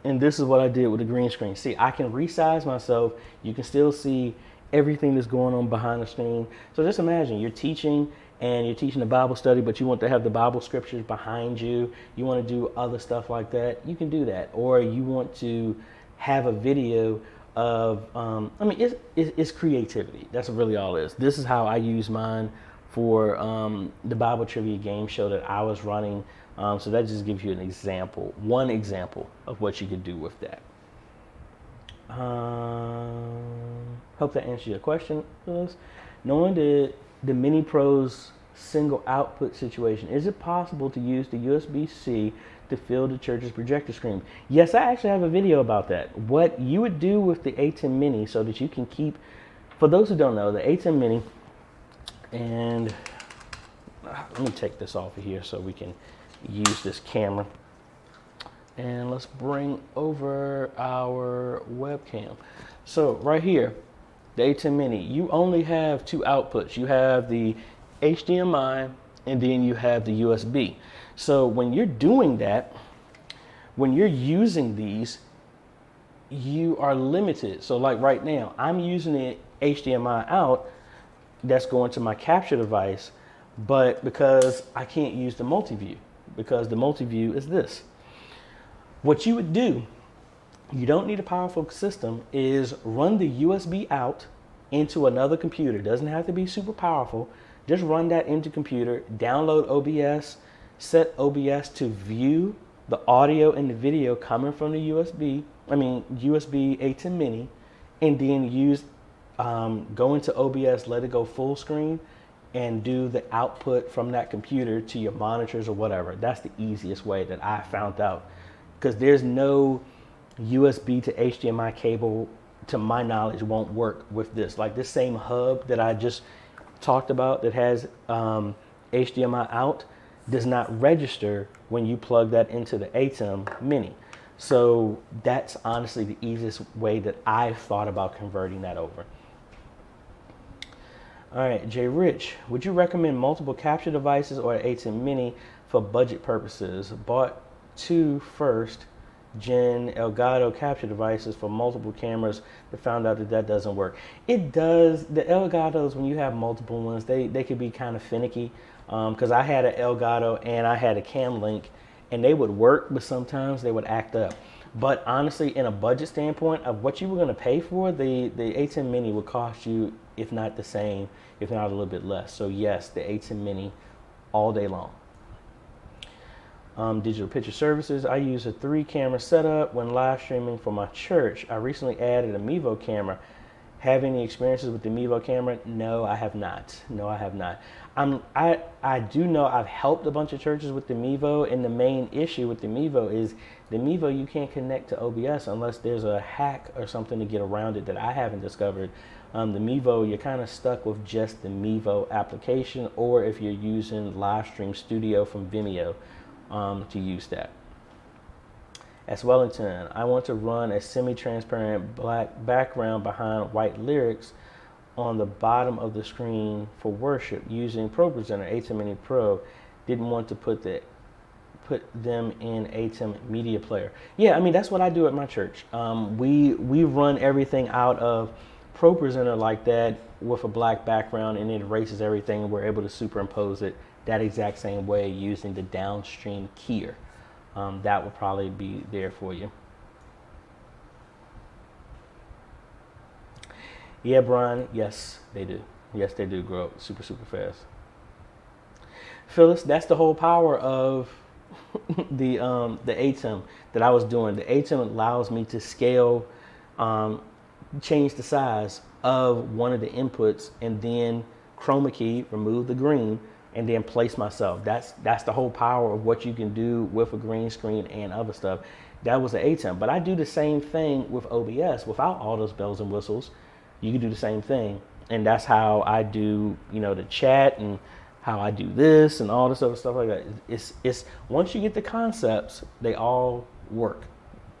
Speaker 1: and this is what I did with the green screen. See, I can resize myself. You can still see everything that's going on behind the screen. So just imagine you're teaching and you're teaching a Bible study, but you want to have the Bible scriptures behind you. You want to do other stuff like that. You can do that. Or you want to have a video of, I mean, it's creativity. That's really all it is. This is how I use mine for the Bible trivia game show that I was running. So that just gives you an example, one example of what you could do with that. Hope that answers your question, Phyllis. Knowing the Mini Pro's single output situation, is it possible to use the USB-C to fill the church's projector screen? Yes, I actually have a video about that. What you would do with the ATEM Mini so that you can keep, for those who don't know, the ATEM Mini, and let me take this off of here so we can use this camera. And let's bring over our webcam. So right here, the ATEM Mini, you only have two outputs. You have the HDMI and then you have the USB. So when you're doing that, when you're using these, you are limited. So like right now, I'm using the HDMI out that's going to my capture device, but because I can't use the multi-view, because the multi-view is this. What you would do, you don't need a powerful system, is run the USB out into another computer. It doesn't have to be super powerful. Just run that into computer, download OBS, set OBS to view the audio and the video coming from the USB ATEM Mini, and then use, go into OBS, let it go full screen, and do the output from that computer to your monitors or whatever. That's the easiest way that I found out, because there's no USB to HDMI cable, to my knowledge, won't work with this. Like this same hub that I just talked about that has HDMI out does not register when you plug that into the ATEM Mini. So that's honestly the easiest way that I've thought about converting that over. All right, Jay Rich, would you recommend multiple capture devices or the ATEM Mini for budget purposes? Bought two first gen Elgato capture devices for multiple cameras, but found out that doesn't work. It does. The Elgatos, when you have multiple ones, they could be kind of finicky. Because I had an Elgato and I had a Camlink, and they would work, but sometimes they would act up. But honestly, in a budget standpoint of what you were going to pay for, the ATEM Mini would cost you, if not the same, if not a little bit less. So yes, the ATEM Mini all day long. Digital picture services. I use a 3-camera setup when live streaming for my church. I recently added a Mevo camera. Have any experiences with the Mevo camera? No, I have not. No, I have not. I do know I've helped a bunch of churches with the Mevo, and the main issue with the Mevo is the Mevo, you can't connect to OBS unless there's a hack or something to get around it that I haven't discovered. The Mevo, you're kind of stuck with just the Mevo application, or if you're using Livestream Studio from Vimeo to use that. As Wellington, I want to run a semi-transparent black background behind white lyrics on the bottom of the screen for worship using ProPresenter ATEM Mini Pro. Didn't want to put them in ATEM Media Player. Yeah, I mean, that's what I do at my church. We run everything out of ProPresenter like that with a black background, and it erases everything, and we're able to superimpose it that exact same way using the downstream keyer. That would probably be there for you. Yeah, Brian, yes, they do. Yes, they do grow up super, super fast. Phyllis, that's the whole power of the ATEM that I was doing. The ATEM allows me to scale, change the size of one of the inputs, and then chroma key, remove the green, and then place myself. That's the whole power of what you can do with a green screen and other stuff. That was the ATEM. But I do the same thing with OBS without all those bells and whistles. You can do the same thing. And that's how I do, the chat, and how I do this and all this other stuff like that. It's once you get the concepts, they all work.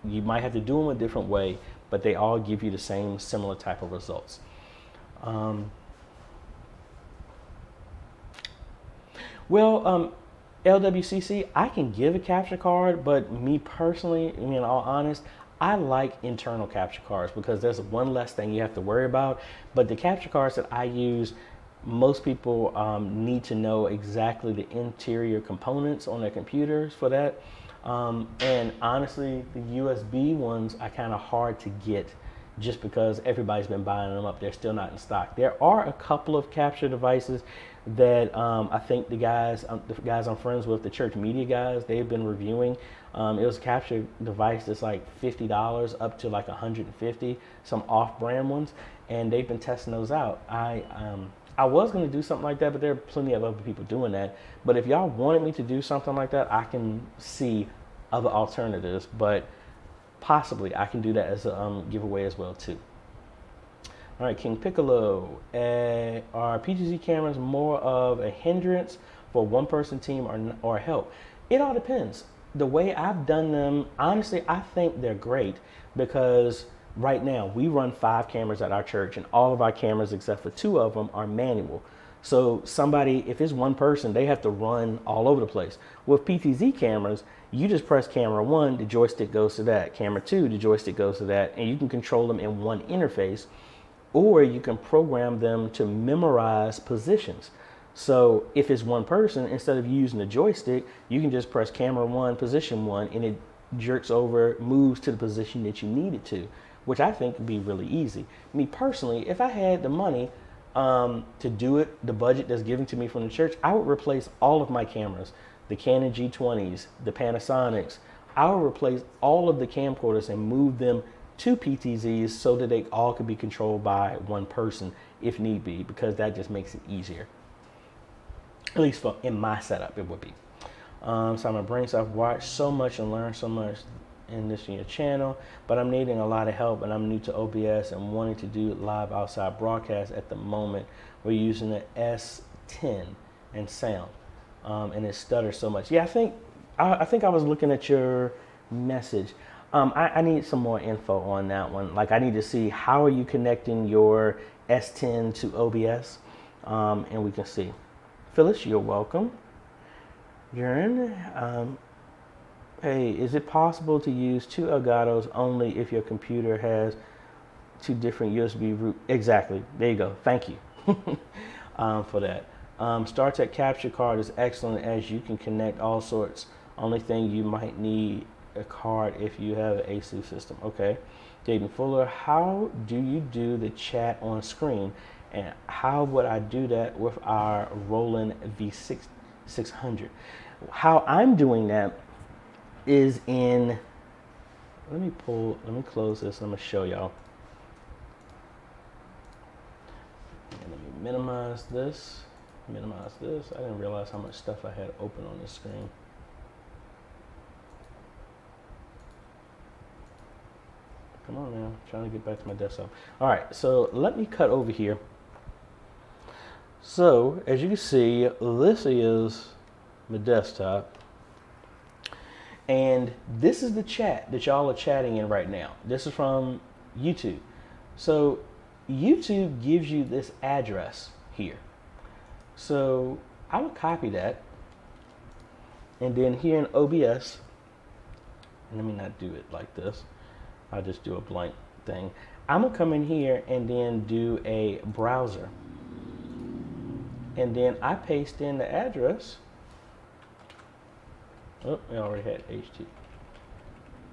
Speaker 1: You might have to do them a different way, but they all give you the same similar type of results. LWCC, I can give a capture card, but me personally, in all honest, I like internal capture cards because there's one less thing you have to worry about. But the capture cards that I use, most people need to know exactly the interior components on their computers for that. And honestly, the USB ones are kind of hard to get just because everybody's been buying them up. They're still not in stock. There are a couple of capture devices that I think the guys I'm friends with, the church media guys, they've been reviewing. It was a capture device that's like $50 up to like $150, some off-brand ones, and they've been testing those out. I was going to do something like that, but there are plenty of other people doing that. But if y'all wanted me to do something like that, I can see other alternatives, but possibly I can do that as a giveaway as well too. All right, King Piccolo, are PTZ cameras more of a hindrance for one-person team or help? It all depends. The way I've done them, honestly, I think they're great because right now we run 5 cameras at our church, and all of our cameras except for 2 of them are manual. So somebody, if it's one person, they have to run all over the place. With PTZ cameras, you just press camera 1, the joystick goes to that. Camera 2, the joystick goes to that, and you can control them in one interface, or you can program them to memorize positions. So if it's one person, instead of using the joystick, you can just press camera 1, position 1, and it jerks over, moves to the position that you need it to, which I think would be really easy. Me personally, if I had the money to do it, the budget that's given to me from the church, I would replace all of my cameras, the Canon G20s, the Panasonics. I would replace all of the camcorders and move them to PTZs so that they all could be controlled by one person if need be, because that just makes it easier. At least in my setup, it would be. Simon Brinks, I've watched so much and learned so much in this your channel, but I'm needing a lot of help, and I'm new to OBS and wanting to do live outside broadcast at the moment. We're using the S10 and sound, and it stutters so much. Yeah, I think I was looking at your message. I need some more info on that one. Like, I need to see how are you connecting your S10 to OBS, and we can see. Phyllis, you're welcome. Jern, hey, is it possible to use 2 Elgato's only if your computer has 2 different USB root? Exactly. There you go. Thank you for that. StarTech capture card is excellent as you can connect all sorts. Only thing you might need a card if you have an ASUS system. Okay. Jaden Fuller, how do you do the chat on screen? And how would I do that with our Roland V600? How I'm doing that is in, let me close this and I'm gonna show y'all. And let me minimize this. I didn't realize how much stuff I had open on the screen. Come on now, I'm trying to get back to my desktop. All right, so let me cut over here. So as you can see, this is my desktop. And this is the chat that y'all are chatting in right now. This is from YouTube. So YouTube gives you this address here. So I would copy that. And then here in OBS, let me not do it like this. I'll just do a blank thing. I'm gonna come in here and then do a browser. And then I paste in the address. Oh, we already had HT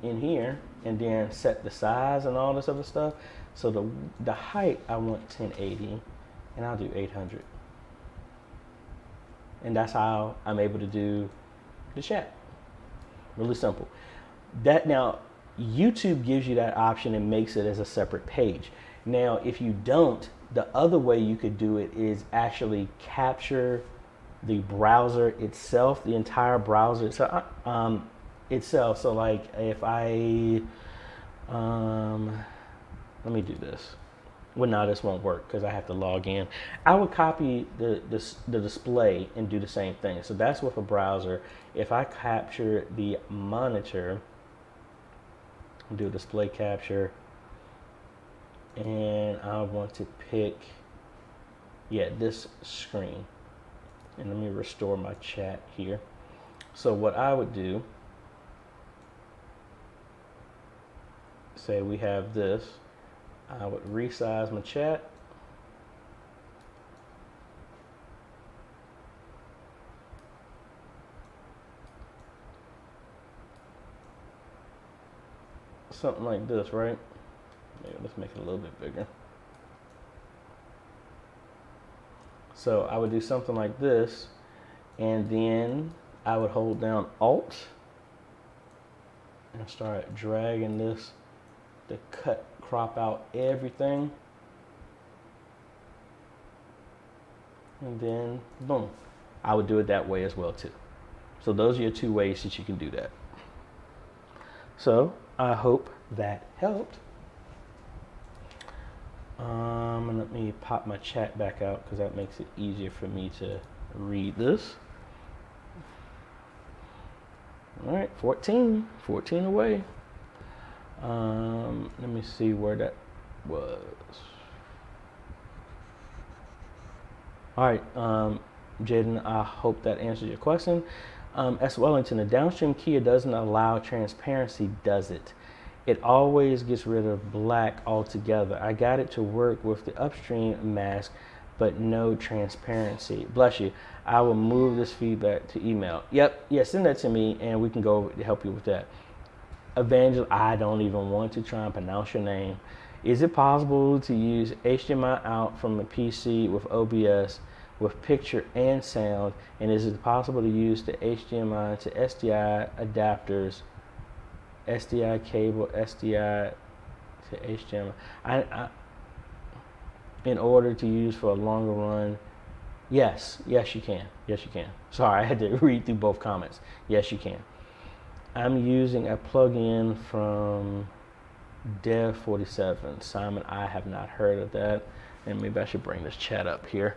Speaker 1: in here, and then set the size and all this other stuff. So the height I want 1080, and I'll do 800. And that's how I'm able to do the chat. Really simple. That now, YouTube gives you that option and makes it as a separate page. Now, if you don't, the other way you could do it is actually capture the browser itself, the entire browser itself. So like if I, let me do this. Well, no, this won't work because I have to log in. I would copy the display and do the same thing. So that's with a browser. If I capture the monitor, do display capture, and I want to pick, this screen. And let me restore my chat here. So what I would do, say we have this, I would resize my chat. Something like this, right? Maybe let's make it a little bit bigger. So I would do something like this, and then I would hold down Alt and start dragging this to crop out everything. And then boom. I would do it that way as well too. So those are your two ways that you can do that. So I hope that helped. Let me pop my chat back out because that makes it easier for me to read this. All right, 14 away. Let me see where that was. All right, Jaden, I hope that answers your question. S. Wellington, the downstream keyer doesn't allow transparency, does it? It always gets rid of black altogether. I got it to work with the upstream mask, but no transparency. Bless you. I will move this feedback to email. Yep, yeah, send that to me and we can go help you with that. Evangel, I don't even want to try and pronounce your name. Is it possible to use HDMI out from a PC with OBS with picture and sound? And is it possible to use the HDMI to SDI adapters, SDI cable, SDI to HDMI? In order to use for a longer run? Yes, you can. Yes, you can. Sorry, I had to read through both comments. Yes, you can. I'm using a plugin from Dev47. Simon, I have not heard of that. And maybe I should bring this chat up here.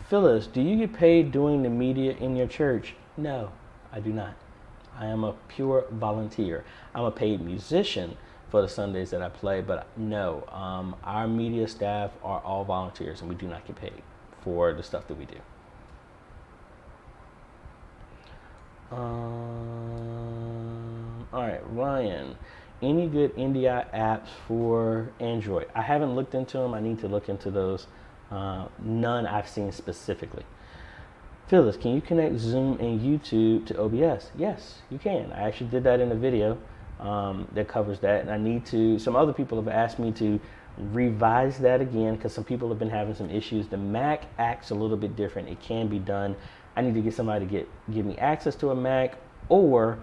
Speaker 1: Phyllis, do you get paid doing the media in your church? No, I do not. I am a pure volunteer. I'm a paid musician for the Sundays that I play, but no, our media staff are all volunteers and we do not get paid for the stuff that we do. All right, Ryan, any good NDI apps for Android? I haven't looked into them. I need to look into those. None I've seen specifically. Phyllis, can you connect Zoom and YouTube to OBS? Yes, you can. I actually did that in a video that covers that. And I need to, some other people have asked me to revise that again because some people have been having some issues. The Mac acts a little bit different. It can be done. I need to get somebody to give me access to a Mac, or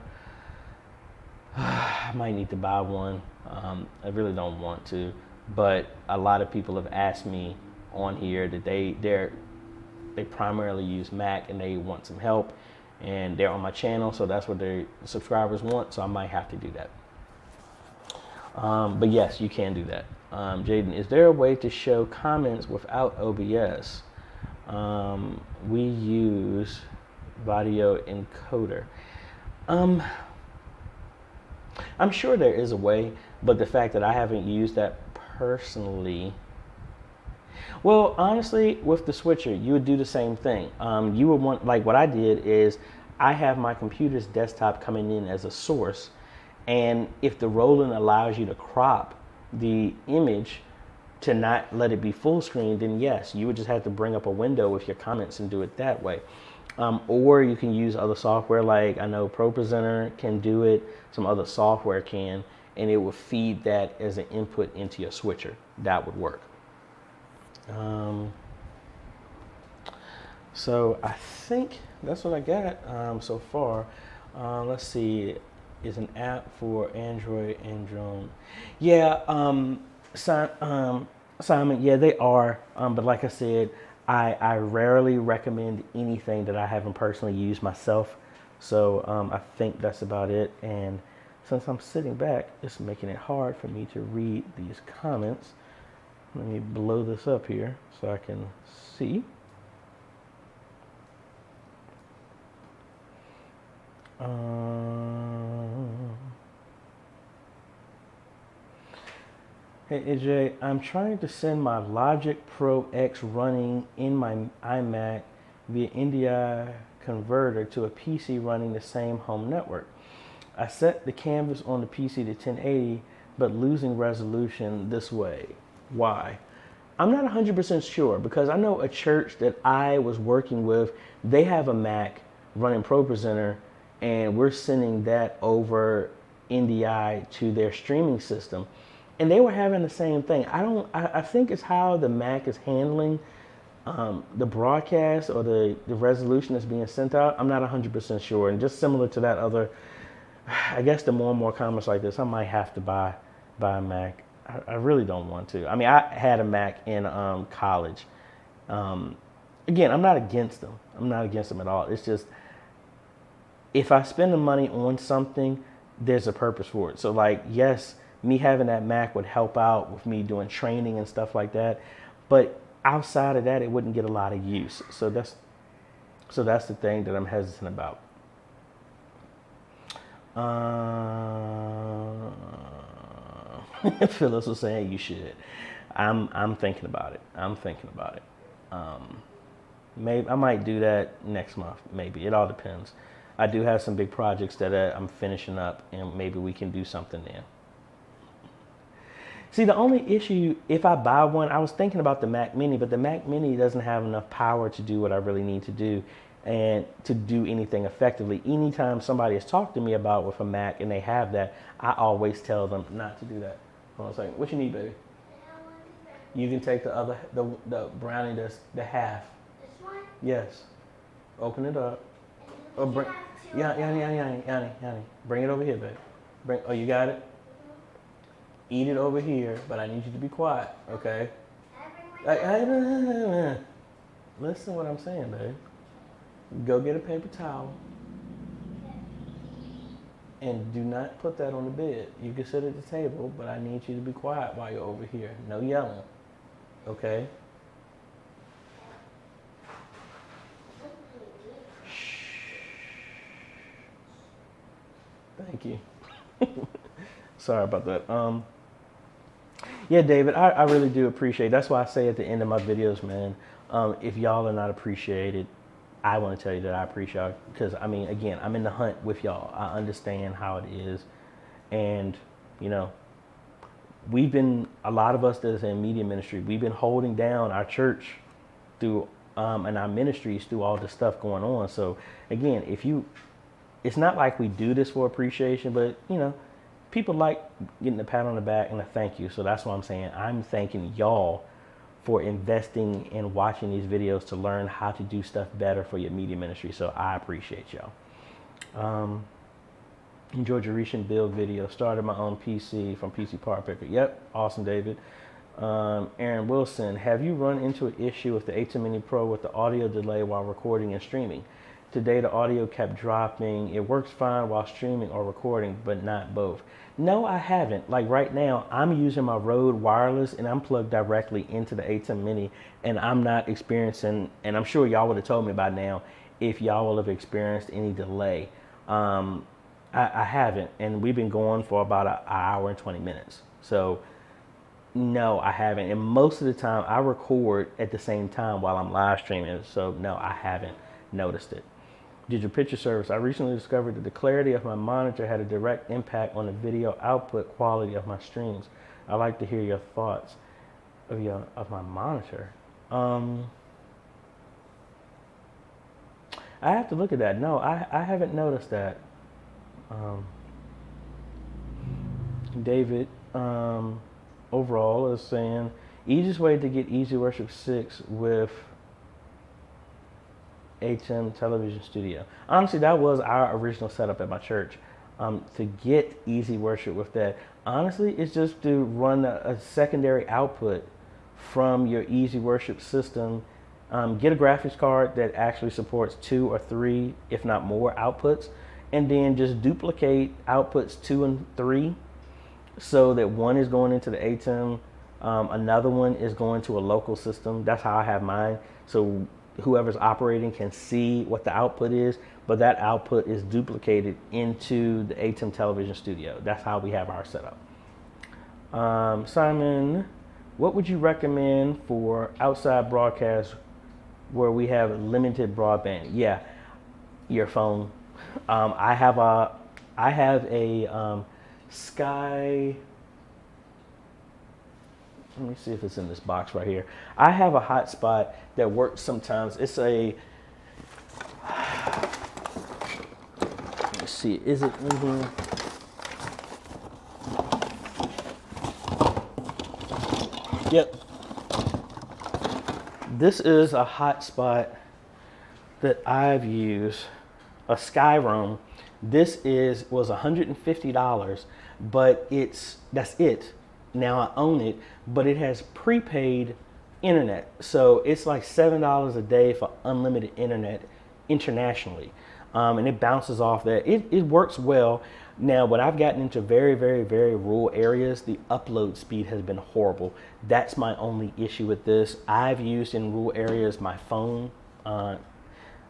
Speaker 1: I might need to buy one. I really don't want to, but a lot of people have asked me on here that they primarily use Mac and they want some help, and they're on my channel, so that's what their subscribers want. So I might have to do that. But yes, you can do that. Jaden, is there a way to show comments without OBS? We use Video Encoder. I'm sure there is a way, but the fact that I haven't used that personally. Well, honestly, with the switcher, you would do the same thing. You would want, like what I did is I have my computer's desktop coming in as a source, and if the Roland allows you to crop the image to not let it be full screen, then yes, you would just have to bring up a window with your comments and do it that way. Or you can use other software, like I know ProPresenter can do it, some other software can, and it will feed that as an input into your switcher. That would work. So I think that's what I got so far. Let's see, is an app for Android and Drone. Yeah, Simon, yeah, they are. But like I said, I rarely recommend anything that I haven't personally used myself. So I think that's about it. And since I'm sitting back, it's making it hard for me to read these comments. Let me blow this up here so I can see. Hey AJ, I'm trying to send my Logic Pro X running in my iMac via NDI converter to a PC running the same home network. I set the canvas on the PC to 1080, but losing resolution this way. Why? I'm not 100% sure, because I know a church that I was working with, they have a Mac running ProPresenter, and we're sending that over NDI to their streaming system. And they were having the same thing. I think it's how the Mac is handling the broadcast or the resolution that's being sent out. I'm not 100% sure. And just similar to that other, I guess the more and more comments like this, I might have to buy a Mac. I really don't want to. I mean, I had a Mac in college. Again, I'm not against them. I'm not against them at all. It's just, if I spend the money on something, there's a purpose for it. So like, yes, me having that Mac would help out with me doing training and stuff like that. But outside of that, it wouldn't get a lot of use. So that's the thing that I'm hesitant about. Phyllis was saying you should. I'm thinking about it. Maybe I might do that next month. Maybe it all depends. I do have some big projects that I'm finishing up, and maybe we can do something then. See, the only issue, if I buy one, I was thinking about the Mac Mini, but the Mac Mini doesn't have enough power to do what I really need to do and to do anything effectively. Anytime somebody has talked to me about with a Mac and they have that, I always tell them not to do that. Hold on a second. What you need, baby? You can take the brownie, that's the half.
Speaker 2: This one?
Speaker 1: Yes. Open it up. Or bring, Yanni, bring it over here, baby. Oh, you got it? Eat it over here, but I need you to be quiet, okay? Listen to what I'm saying, babe. Go get a paper towel. And do not put that on the bed. You can sit at the table, but I need you to be quiet while you're over here. No yelling, okay? Thank you. Sorry about that. Yeah, David, I really do appreciate it. That's why I say at the end of my videos, man, if y'all are not appreciated, I want to tell you that I appreciate y'all, because, I mean, again, I'm in the hunt with y'all. I understand how it is. And, you know, a lot of us that is in media ministry, we've been holding down our church through, and our ministries through all this stuff going on. So, again, it's not like we do this for appreciation, but, you know, people like getting a pat on the back and a thank you. So that's what I'm saying. I'm thanking y'all for investing in watching these videos to learn how to do stuff better for your media ministry. So I appreciate y'all. Enjoyed your recent build video. Started my own PC from PC Part Picker. Yep, awesome, David. Aaron Wilson, have you run into an issue with the A10 Mini Pro with the audio delay while recording and streaming? Today the audio kept dropping. It works fine while streaming or recording, but not both. No, I haven't. Like right now, I'm using my Rode wireless and I'm plugged directly into the A10 Mini, and I'm not experiencing, and I'm sure y'all would have told me by now if y'all will have experienced any delay. I haven't, and we've been going for about an hour and 20 minutes. So no, I haven't. And most of the time I record at the same time while I'm live streaming. So no, I haven't noticed it. Digital Picture Service. I recently discovered that the clarity of my monitor had a direct impact on the video output quality of my streams. I'd like to hear your thoughts of my monitor. I have to look at that. No, I haven't noticed that. David overall is saying easiest way to get Easy Worship 6 with A10 Television Studio. Honestly, that was our original setup at my church. To get Easy Worship with that, honestly, it's just to run a secondary output from your Easy Worship system. Get a graphics card that actually supports 2 or 3, if not more, outputs, and then just duplicate outputs 2 and 3 so that one is going into the A10, another one is going to a local system. That's how I have mine. So whoever's operating can see what the output is, but that output is duplicated into the A10 Television Studio. That's how we have our setup. Simon, what would you recommend for outside broadcasts where we have limited broadband? Yeah, your phone. I have a Sky. Let me see if it's in this box right here. I have a hotspot that works sometimes. It's a. Let me see. Is it in here? Yep. This is a hotspot that I've used. A Skyroam. This was $150, but that's it. Now I own it, but it has prepaid internet. So it's like $7 a day for unlimited internet internationally. And it bounces off that. It works well. Now, when I've gotten into very, very, very rural areas, the upload speed has been horrible. That's my only issue with this. I've used in rural areas my phone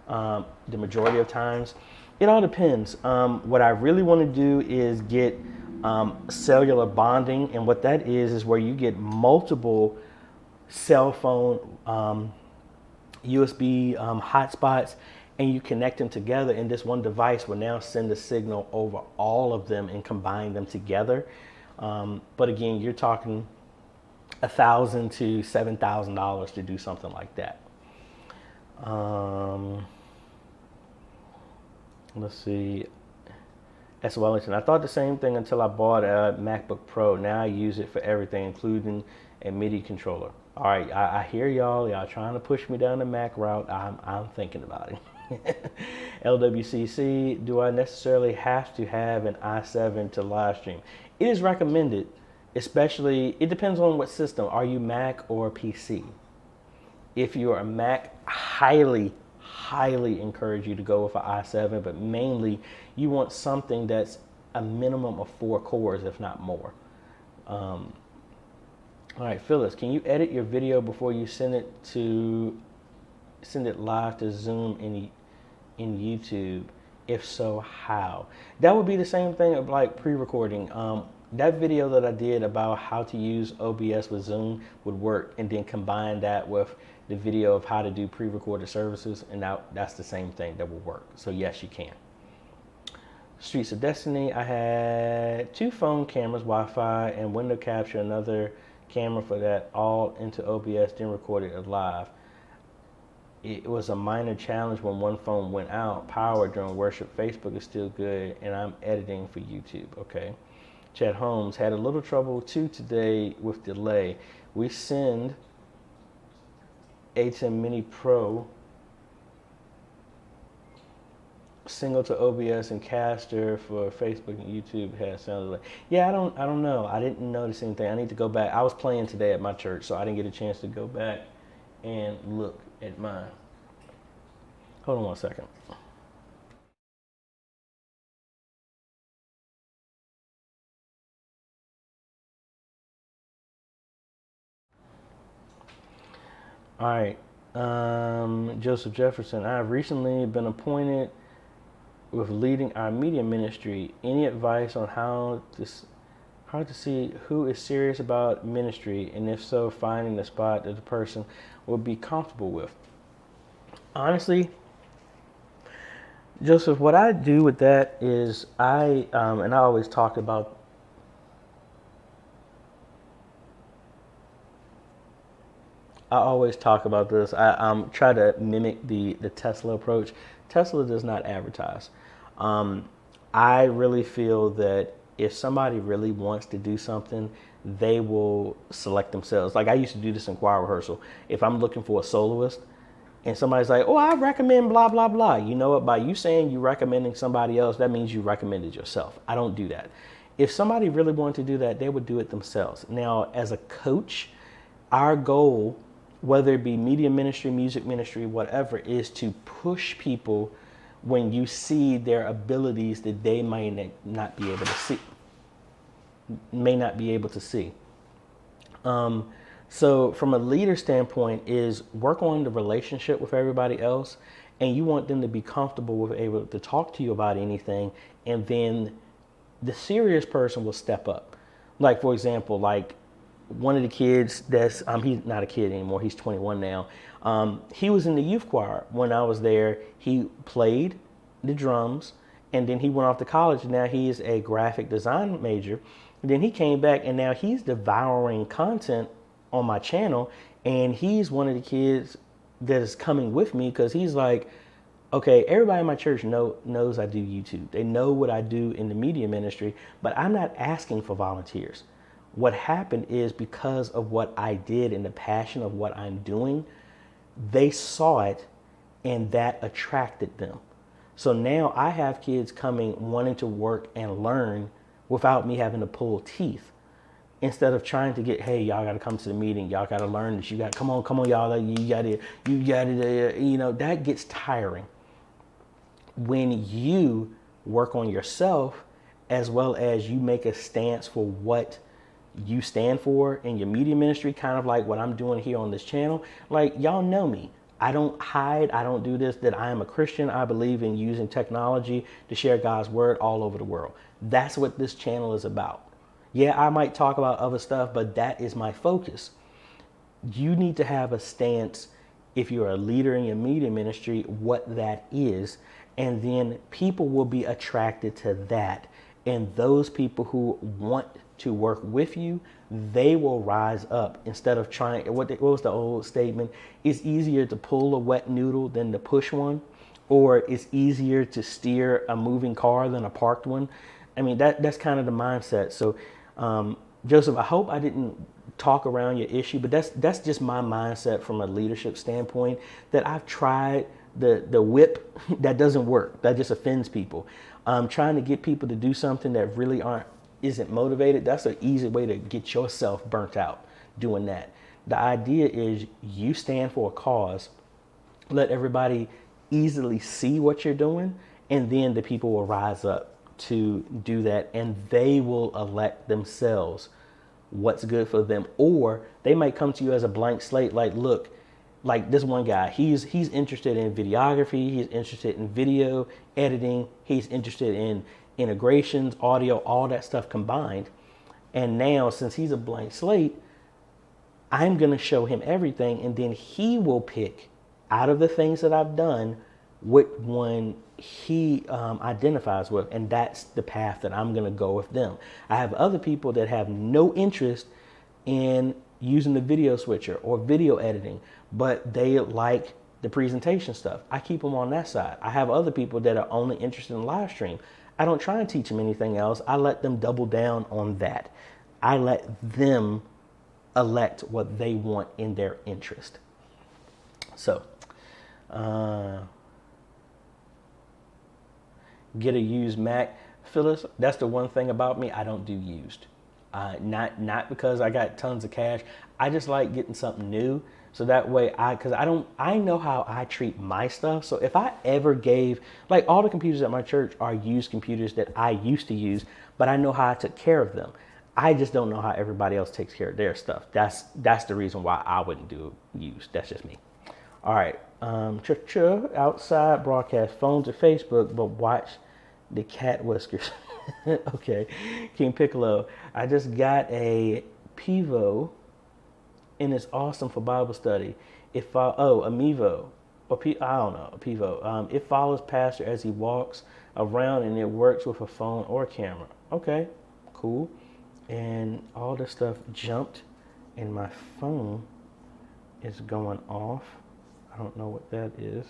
Speaker 1: the majority of times. It all depends. What I really want to do is get cellular bonding, and what that is where you get multiple cell phone USB hotspots, and you connect them together, and this one device will now send a signal over all of them and combine them together. But again, you're talking $1,000 to $7,000 to do something like that. Let's see. S. Wellington. I thought the same thing until I bought a MacBook Pro. Now I use it for everything, including a MIDI controller. All right, I hear y'all. Y'all trying to push me down the Mac route. I'm thinking about it. LWCC. Do I necessarily have to have an i7 to live stream? It is recommended, especially. It depends on what system. Are you Mac or PC? If you're a Mac, highly encourage you to go with an i7, but mainly you want something that's a minimum of 4 cores, if not more. All right, Phyllis, can you edit your video before you send it live to Zoom in YouTube? If so, how? That would be the same thing of like pre-recording. That video that I did about how to use OBS with Zoom would work, and then combine that with the video of how to do pre-recorded services, and that's the same thing that will work. So yes, you can. Streets of Destiny. I had 2 phone cameras, Wi-Fi, and window capture, another camera for that, all into OBS, then recorded it live. It was a minor challenge when one phone went out power during worship. Facebook is still good, and I'm editing for YouTube. Okay. Chad Holmes had a little trouble too today with delay. We send HM Mini Pro single to OBS and Caster for Facebook and YouTube has sounded like. Yeah, I don't know. I didn't notice anything. I need to go back. I was playing today at my church, so I didn't get a chance to go back and look at mine. Hold on one second. All right. Joseph Jefferson, I have recently been appointed with leading our media ministry. Any advice on how to see who is serious about ministry, and if so, finding the spot that the person will be comfortable with? Honestly, Joseph, what I do with that is I always talk about. I always talk about this. I try to mimic the Tesla approach. Tesla does not advertise. I really feel that if somebody really wants to do something, they will select themselves. Like I used to do this in choir rehearsal. If I'm looking for a soloist and somebody's like, oh, I recommend blah, blah, blah. You know what? By you saying you recommending somebody else, that means you recommended yourself. I don't do that. If somebody really wanted to do that, they would do it themselves. Now, as a coach, our goal, whether it be media ministry, music ministry, whatever, is to push people when you see their abilities that they may not be able to see. So from a leader standpoint is work on the relationship with everybody else, and you want them to be comfortable with able to talk to you about anything, and then the serious person will step up. Like for example, like one of the kids that's he's not a kid anymore, he's 21 now. He was in the youth choir when I was there. He played the drums, and then he went off to college. Now he is a graphic design major. And then he came back, and now he's devouring content on my channel, and he's one of the kids that is coming with me because he's like, okay, everybody in my church knows I do YouTube. They know what I do in the media ministry, but I'm not asking for volunteers. What happened is because of what I did and the passion of what I'm doing, they saw it and that attracted them. So now I have kids coming wanting to work and learn without me having to pull teeth. Instead of trying to get, hey, y'all got to come to the meeting. Y'all got to learn this. You got, come on, y'all. You got it. You know, that gets tiring. When you work on yourself, as well as you make a stance for what you stand for in your media ministry, kind of like what I'm doing here on this channel. Like, y'all know me. I don't hide. I don't do this, that I am a Christian. I believe in using technology to share God's word all over the world. That's what this channel is about. Yeah, I might talk about other stuff, but that is my focus. You need to have a stance, if you're a leader in your media ministry, what that is, and then people will be attracted to that. And those people who want to work with you, they will rise up instead of trying. What was the old statement? It's easier to pull a wet noodle than to push one, or it's easier to steer a moving car than a parked one. I mean, that's kind of the mindset. So, Joseph, I hope I didn't talk around your issue, but that's just my mindset from a leadership standpoint, that I've tried the whip. That doesn't work. That just offends people. Trying to get people to do something that really isn't motivated, that's an easy way to get yourself burnt out doing that. The idea is you stand for a cause, let everybody easily see what you're doing, and then the people will rise up to do that, and they will elect themselves what's good for them. Or they might come to you as a blank slate, like, look, like this one guy, he's interested in videography, he's interested in video editing, he's interested in integrations, audio, all that stuff combined. And now, since he's a blank slate, I'm going to show him everything, and then he will pick out of the things that I've done which one he identifies with, and that's the path that I'm going to go with them. I have other people that have no interest in using the video switcher or video editing, but they like the presentation stuff. I keep them on that side. I have other people that are only interested in live stream. I don't try and teach them anything else. I let them double down on that. I let them elect what they want in their interest. So, uh, get a used Mac. Phyllis, that's the one thing about me. I don't do used. Not because I got tons of cash. I just like getting something new. So that way I know how I treat my stuff. So if I ever gave, like all the computers at my church are used computers that I used to use, but I know how I took care of them. I just don't know how everybody else takes care of their stuff. That's the reason why I wouldn't do used. That's just me. All right. Outside broadcast, phone to Facebook, but watch the cat whiskers. Okay. King Piccolo. I just got a Pivo and it's awesome for Bible study. A Mevo. I don't know, a Pivo. It follows Pastor as he walks around and it works with a phone or camera. Okay, cool. And all this stuff jumped and my phone is going off. I don't know what that is.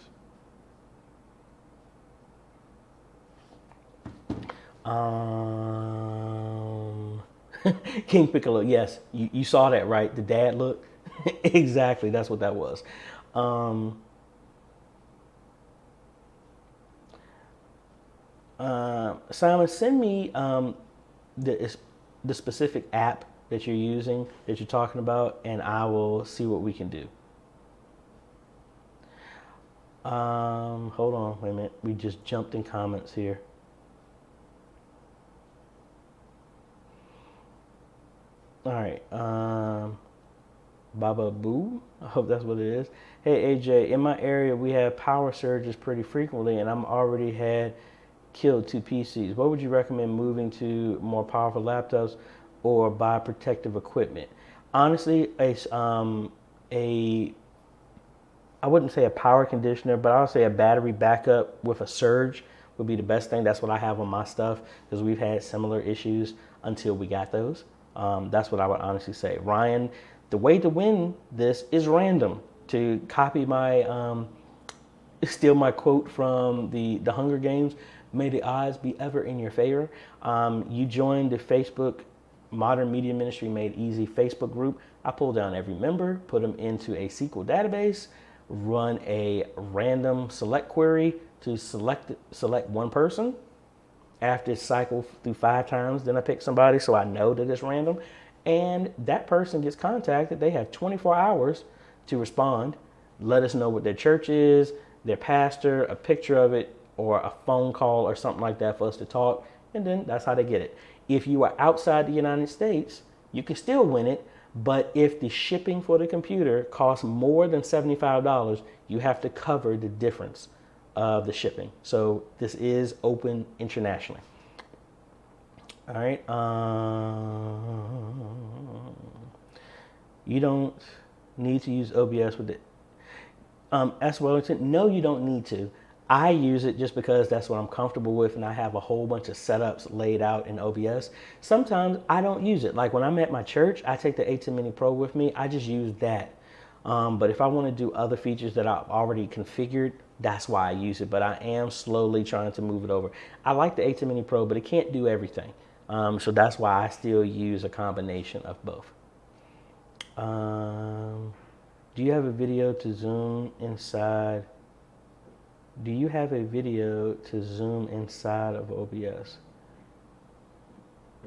Speaker 1: King Piccolo, yes, you saw that, right? The dad look. Exactly, that's what that was. Simon, send me the specific app that you're using, that you're talking about, and I will see what we can do. Hold on, wait a minute. We just jumped in comments here. All right. Baba Boo. I hope that's what it is. Hey AJ, in my area we have power surges pretty frequently, and I'm already had killed 2 PCs. What would you recommend moving to more powerful laptops or buy protective equipment? Honestly, I wouldn't say a power conditioner, but I would say a battery backup with a surge would be the best thing. That's what I have on my stuff because we've had similar issues until we got those. That's what I would honestly say. Ryan, the way to win this is random. To copy steal my quote from the Hunger Games, may the odds be ever in your favor. You joined the Facebook Modern Media Ministry Made Easy Facebook group. I pull down every member, put them into a SQL database, run a random select query to select one person. After it's cycled through 5 times, then I pick somebody so I know that it's random. And that person gets contacted. They have 24 hours to respond, let us know what their church is, their pastor, a picture of it, or a phone call or something like that for us to talk. And then that's how they get it. If you are outside the United States, you can still win it. But if the shipping for the computer costs more than $75, you have to cover the difference of the shipping. So this is open internationally. All right. You don't need to use OBS with it. S. Wellington, no, you don't need to. I use it just because that's what I'm comfortable with, and I have a whole bunch of setups laid out in OBS. Sometimes I don't use it. Like when I'm at my church, I take the A10 Mini Pro with me. I just use that. But if I want to do other features that I've already configured, that's why I use it. But I am slowly trying to move it over. I like the A10 Mini Pro, but it can't do everything. So that's why I still use a combination of both. Do you have a video to zoom inside? Do you have a video to zoom inside of OBS?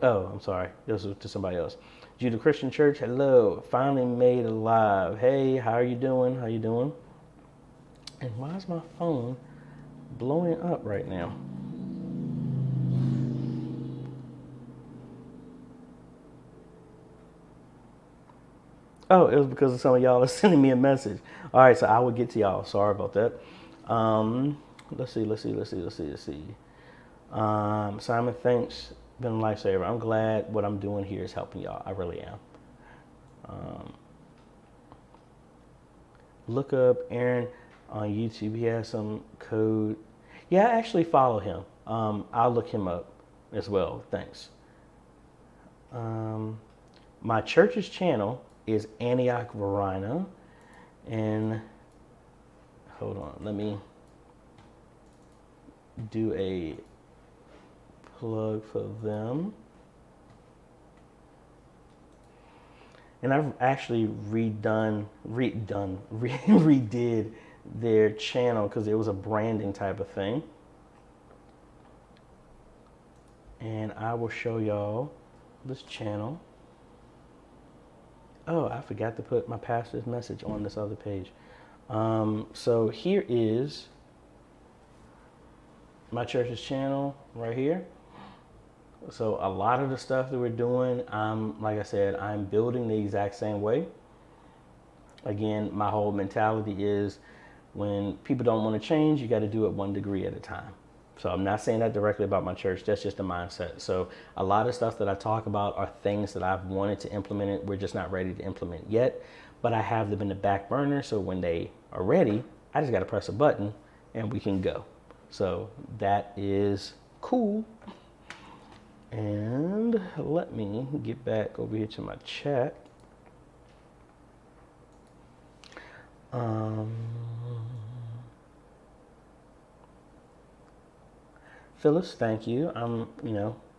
Speaker 1: Oh, I'm sorry. This was to somebody else. Judah Christian Church, hello. Finally made it live. Hey, how are you doing? How you doing? And why is my phone blowing up right now? Oh, it was because of some of y'all are sending me a message. All right, so I will get to y'all. Sorry about that. Let's see. Simon, thanks. Been a lifesaver. I'm glad what I'm doing here is helping y'all. I really am. Look up Aaron on YouTube. He has some code. Yeah, I actually follow him. I'll look him up as well. Thanks. My church's channel is Antioch Verina. And hold on, let me do a plug for them. And I've actually redid their channel because it was a branding type of thing. And I will show y'all this channel. Oh, I forgot to put my pastor's message on this other page. So here is my church's channel right here. So a lot of the stuff that we're doing, like I said, I'm building the exact same way. Again, my whole mentality is when people don't want to change, you got to do it 1 degree at a time. So I'm not saying that directly about my church. That's just a mindset. So a lot of stuff that I talk about are things that I've wanted to implement it. We're just not ready to implement yet, but I have them in the back burner. So when they are ready, I just got to press a button and we can go. So that is cool. And let me get back over here to my chat. Phyllis, thank you.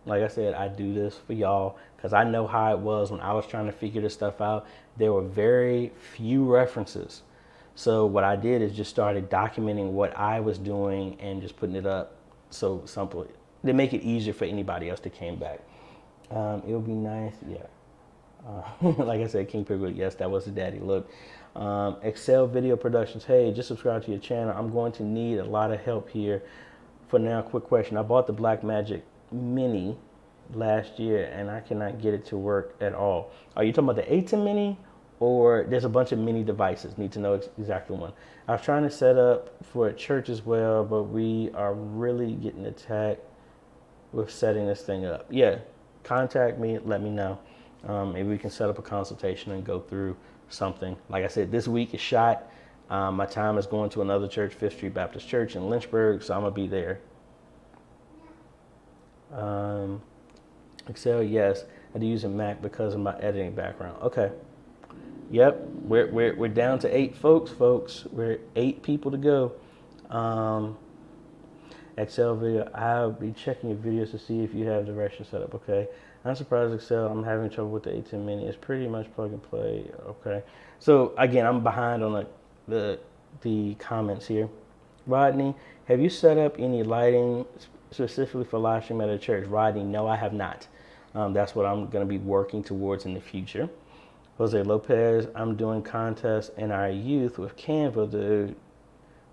Speaker 1: Like I said, I do this for y'all because I know how it was when I was trying to figure this stuff out. There were very few references. So what I did is just started documenting what I was doing and just putting it up so simple to make it easier for anybody else that came back. It would be nice, yeah. Like I said, King Piglet, yes, that was the daddy. Look, Excel Video Productions, hey, just subscribe to your channel. I'm going to need a lot of help here. For now, quick question. I bought the Blackmagic Mini last year and I cannot get it to work at all. Are you talking about the ATEM Mini or there's a bunch of mini devices? Need to know exactly one. I was trying to set up for a church as well, but we are really getting attacked with setting this thing up. Yeah, contact me, let me know. Maybe we can set up a consultation and go through something. Like I said, this week is shot. My time is going to another church, Fifth Street Baptist Church in Lynchburg, so I'm gonna be there. Excel, yes, I do use a Mac because of my editing background. Okay. Yep, we're down to 8 folks. We're 8 people to go. Excel video, I'll be checking your videos to see if you have direction set up. Okay. I'm surprised Excel, I'm having trouble with the ATEM Mini. It's pretty much plug and play. Okay. So again, I'm behind on the comments here. Rodney, have you set up any lighting specifically for live stream at a church? Rodney, no, I have not. That's what I'm going to be working towards in the future. Jose Lopez, I'm doing contests in our youth with Canva to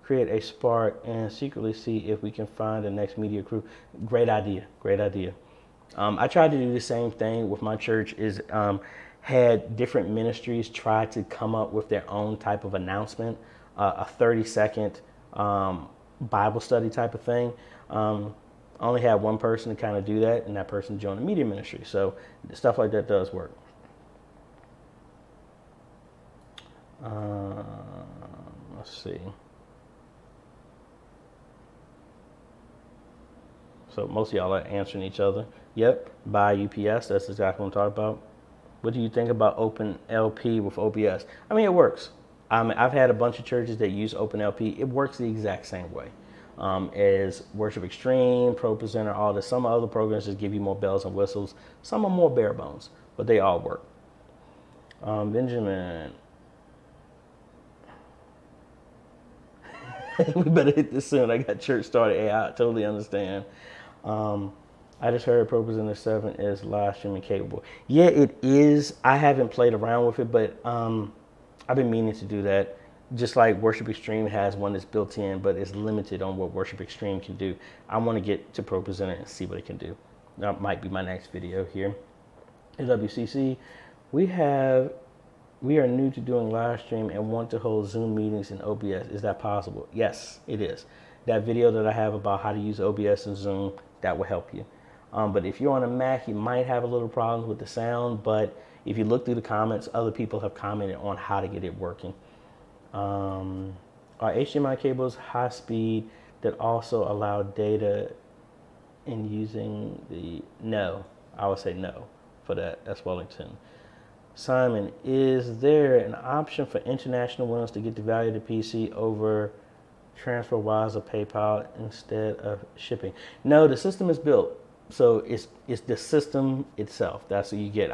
Speaker 1: create a spark and secretly see if we can find the next media crew. Great idea. Great idea. I tried to do the same thing with my church. Had different ministries try to come up with their own type of announcement, a 30-second Bible study type of thing. I only had one person to kind of do that, and that person joined the media ministry. So stuff like that does work. Let's see. So most of y'all are answering each other. Yep, buy UPS. That's exactly what I'm talking about. What do you think about OpenLP with OBS? I mean, it works. I've had a bunch of churches that use OpenLP. It works the exact same way as Worship Extreme, ProPresenter, all this. Some other programs just give you more bells and whistles. Some are more bare bones, but they all work. Benjamin. We better hit this soon. I got church started. Hey, I totally understand. I just heard ProPresenter 7 is live streaming capable. Yeah, it is. I haven't played around with it, but I've been meaning to do that. Just like Worship Extreme has one that's built in, but it's limited on what Worship Extreme can do. I want to get to ProPresenter and see what it can do. That might be my next video here. At WCC, we are new to doing live stream and want to hold Zoom meetings in OBS. Is that possible? Yes, it is. That video that I have about how to use OBS and Zoom, that will help you. But if you're on a Mac, you might have a little problems with the sound, but if you look through the comments, other people have commented on how to get it working. Are HDMI cables high speed that also allow data in using the, no, I would say no for that. That's Wellington. Simon, is there an option for international ones to get the value of the PC over TransferWise or PayPal instead of shipping? No, the system is built. So it's the system itself. That's what you get.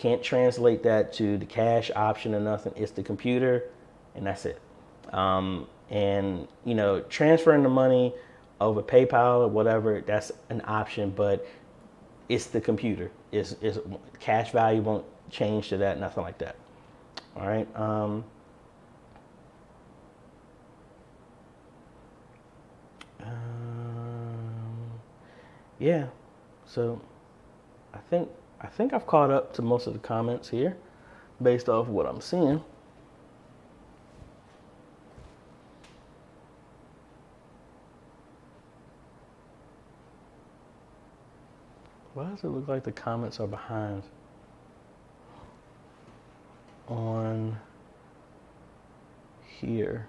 Speaker 1: Can't translate that to the cash option or nothing. It's the computer, and that's it. And transferring the money over PayPal or whatever, that's an option, but it's the computer. It's cash value won't change to that, nothing like that. All right. Yeah. So I think I've caught up to most of the comments here based off what I'm seeing. Why does it look like the comments are behind on here?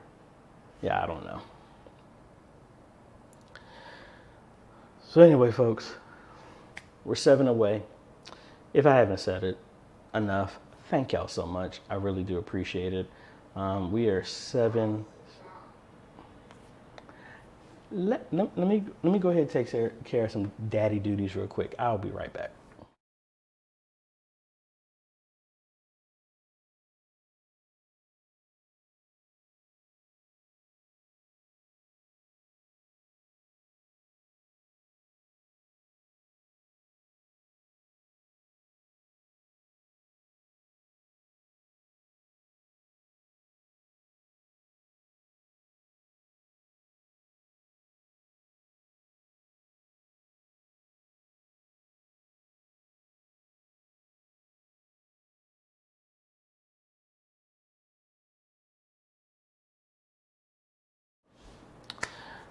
Speaker 1: Yeah, I don't know. So anyway, folks, we're 7 away. If I haven't said it enough, thank y'all so much. I really do appreciate it. We are 7. Let me go ahead and take care of some daddy duties real quick. I'll be right back.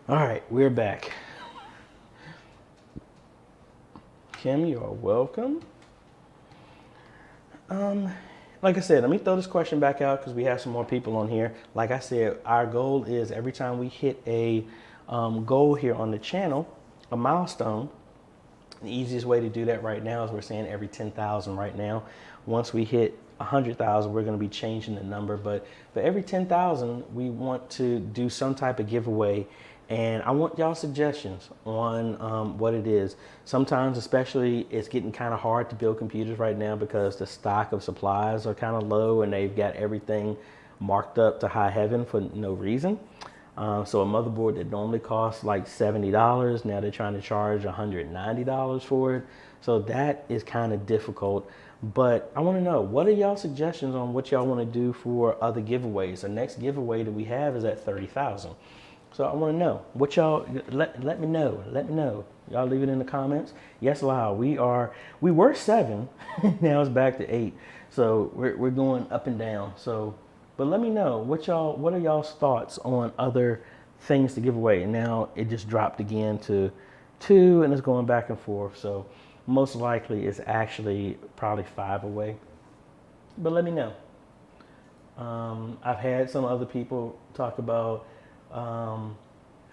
Speaker 1: All right, we're back. Kim, you are welcome. Like I said, let me throw this question back out because we have some more people on here. Like I said, our goal is every time we hit a goal here on the channel, a milestone, the easiest way to do that right now is we're saying every 10,000 right now. Once we hit 100,000, we're going to be changing the number. But for every 10,000, we want to do some type of giveaway. And I want y'all suggestions on what it is. Sometimes, especially, it's getting kind of hard to build computers right now because the stock of supplies are kind of low and they've got everything marked up to high heaven for no reason. So a motherboard that normally costs like $70, now they're trying to charge $190 for it. So that is kind of difficult. But I want to know, what are y'all suggestions on what y'all want to do for other giveaways? The next giveaway that we have is at 30,000. So I want to know what y'all let me know. Let me know. Y'all leave it in the comments. Yes, Lyle, we were 7, now it's back to 8. So we're going up and down. So, but let me know what are y'all's thoughts on other things to give away. And now it just dropped again to 2, and it's going back and forth. So most likely it's actually probably 5 away. But let me know. I've had some other people talk about,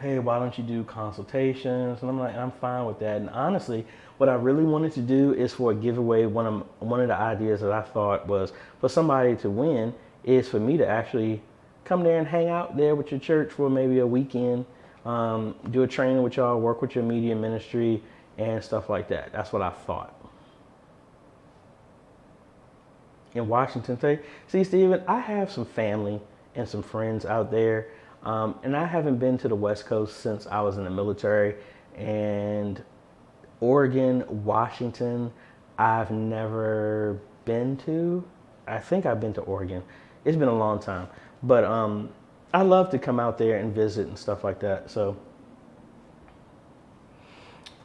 Speaker 1: hey, why don't you do consultations? And I'm like, I'm fine with that. And honestly, what I really wanted to do is for a giveaway. One of the ideas that I thought was for somebody to win is for me to actually come there and hang out there with your church for maybe a weekend, do a training with y'all, work with your media ministry and stuff like that. That's what I thought. In Washington State, see, Steven, I have some family and some friends out there. And I haven't been to the West Coast since I was in the military. And Oregon, Washington, I've never been to. I think I've been to Oregon. It's been a long time. But I love to come out there and visit and stuff like that. So,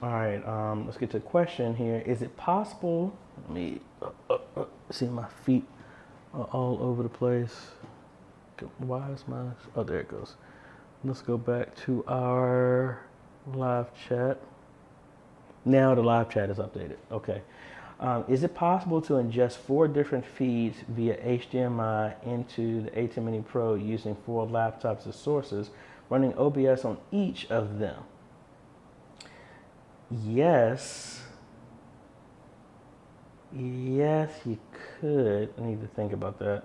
Speaker 1: all right, let's get to the question here. Is it possible, let me see, my feet are all over the place. Why is my, oh, there it goes. Let's go back to our live chat. Now the live chat is updated. Okay. Is it possible to ingest 4 different feeds via HDMI into the ATEM Mini Pro using 4 laptops as sources, running OBS on each of them? Yes. Yes, you could. I need to think about that.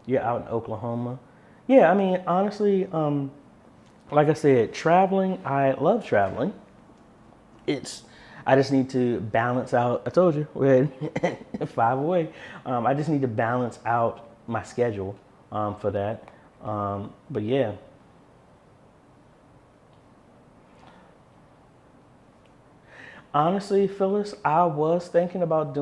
Speaker 1: You're out in Oklahoma. Yeah, I mean, honestly, like I said, traveling, I love traveling. I just need to balance out. I told you, we're at 5 away. I just need to balance out my schedule for that. But yeah. Honestly, Phyllis, I was thinking about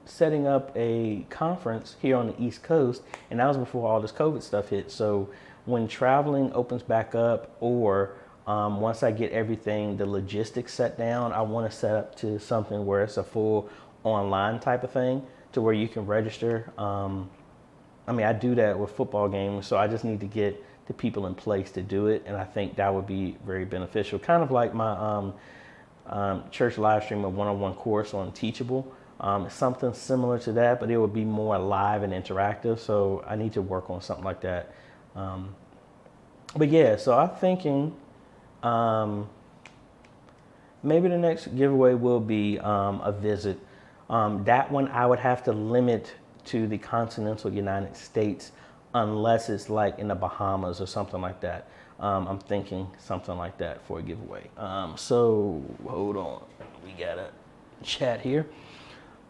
Speaker 1: setting up a conference here on the East Coast, and that was before all this COVID stuff hit. So when traveling opens back up, or once I get everything, the logistics set down, I want to set up to something where it's a full online type of thing, to where you can register. I mean, I do that with football games, so I just need to get the people in place to do it, and I think that would be very beneficial. Kind of like my church live stream, a one-on-one course on Teachable. It's something similar to that, but it would be more live and interactive. So I need to work on something like that. But yeah, so I'm thinking maybe the next giveaway will be a visit. That one I would have to limit to the continental United States, unless it's like in the Bahamas or something like that. I'm thinking something like that for a giveaway. So hold on, we got a chat here.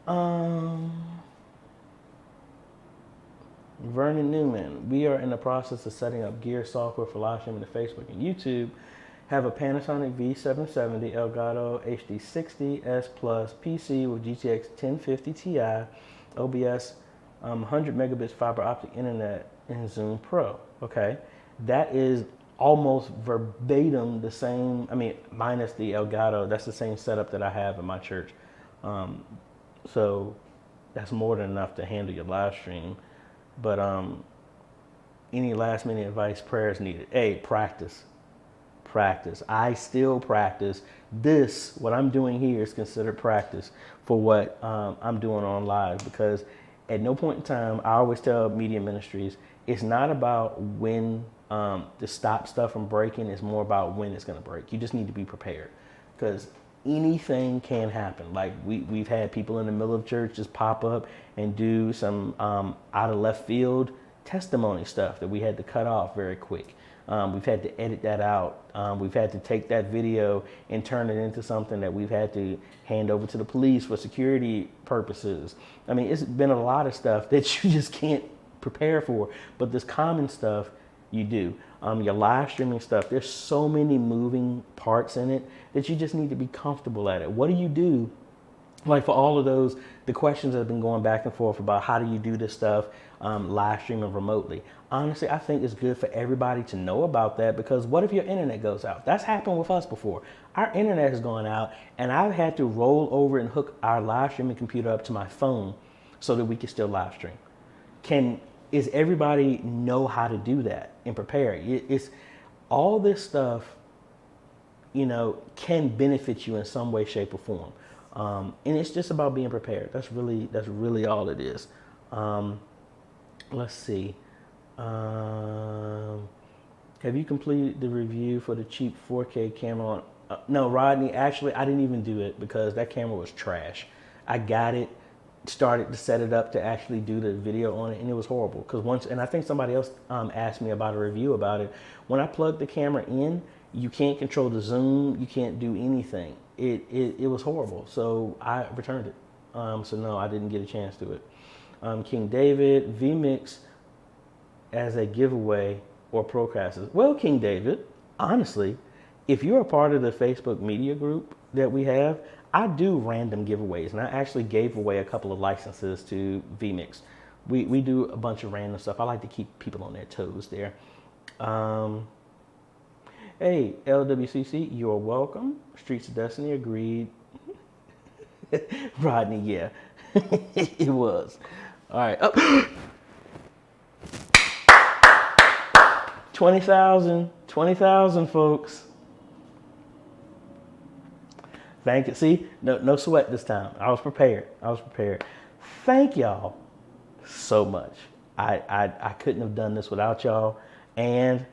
Speaker 1: Vernon Newman, we are in the process of setting up gear software for live streaming to Facebook and YouTube. Have a Panasonic V770 Elgato HD60 S Plus PC with GTX 1050 Ti, OBS, 100 megabits fiber optic internet, and Zoom Pro. Okay, that is almost verbatim the same. I mean, minus the Elgato, that's the same setup that I have in my church. So that's more than enough to handle your live stream. But any last minute advice, prayers needed. Hey, practice. I still practice. What I'm doing here is considered practice for what I'm doing on live, because at no point in time, I always tell media ministries, it's not about when to stop stuff from breaking. It's more about when it's going to break. You just need to be prepared, because anything can happen. Like we've had people in the middle of church just pop up and do some out of left field testimony stuff that we had to cut off very quick. We've had to edit that out. We've had to take that video and turn it into something that we've had to hand over to the police for security purposes. I mean, it's been a lot of stuff that you just can't prepare for, but this common stuff you do. Your live streaming stuff, there's so many moving parts in it that you just need to be comfortable at it. What do you do? Like for all of those, the questions that have been going back and forth about how do you do this stuff, live streaming remotely. Honestly, I think it's good for everybody to know about that, because what if your internet goes out? That's happened with us before. Our internet has gone out, and I've had to roll over and hook our live streaming computer up to my phone so that we can still live stream. Is everybody know how to do that and prepare? It's all this stuff, can benefit you in some way, shape, or form. And it's just about being prepared. That's really all it is. Let's see. Have you completed the review for the cheap 4K camera? No, Rodney, actually, I didn't even do it because that camera was trash. I got it, started to set it up to actually do the video on it, and it was horrible. Because and I think somebody else asked me about a review about it. When I plugged the camera in, you can't control the zoom, you can't do anything. It was horrible, so I returned it. So no, I didn't get a chance to it. King David, vMix as a giveaway or procrastinate. Well, King David, honestly, if you're a part of the Facebook media group that we have, I do random giveaways, and I actually gave away a couple of licenses to vMix. We do a bunch of random stuff. I like to keep people on their toes there. Hey, LWCC, you're welcome. Streets of Destiny, agreed. Rodney, yeah, it was. All right, up. 20,000, folks. Thank you. See, no sweat this time. I was prepared. Thank y'all so much. I couldn't have done this without y'all. And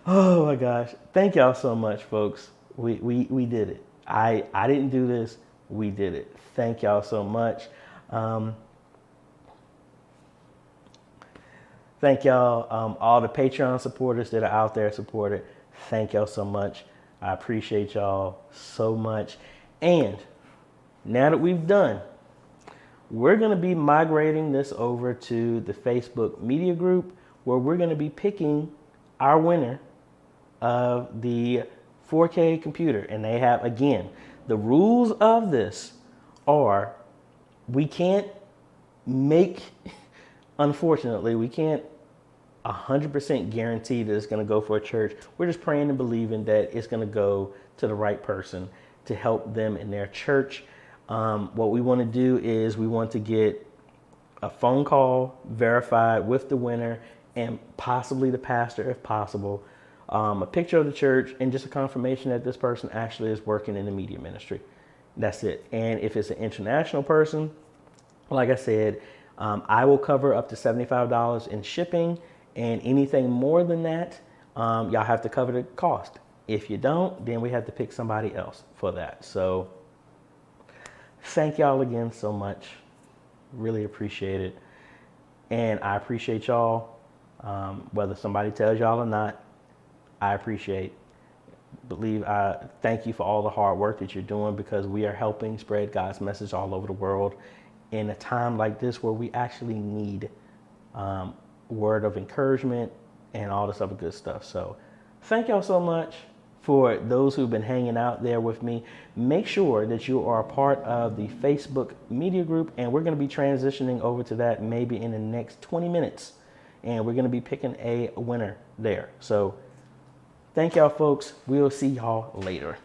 Speaker 1: oh my gosh, thank y'all so much, folks. We did it. I didn't do this. We did it. Thank y'all so much. Thank y'all, all the Patreon supporters that are out there supported. Thank y'all so much. I appreciate y'all so much. And now that we've done, we're going to be migrating this over to the Facebook media group where we're going to be picking our winner of the 4K computer. And they have, again, the rules of this are we can't make, unfortunately, we can't 100% guarantee that it's going to go for a church. We're just praying and believing that it's going to go to the right person to help them in their church. What we want to do is we want to get a phone call verified with the winner and possibly the pastor if possible, a picture of the church, and just a confirmation that this person actually is working in the media ministry. That's it. And if it's an international person, like I said, I will cover up to $75 in shipping, and anything more than that, y'all have to cover the cost. If you don't, then we have to pick somebody else for that. So thank y'all again so much. Really appreciate it. And I appreciate y'all, whether somebody tells y'all or not, I appreciate. Thank you for all the hard work that you're doing, because we are helping spread God's message all over the world in a time like this where we actually need word of encouragement and all this other good stuff. So thank y'all so much. For those who've been hanging out there with me, make sure that you are a part of the Facebook media group, and we're going to be transitioning over to that maybe in the next 20 minutes, and we're going to be picking a winner there. So thank y'all, folks. We'll see y'all later.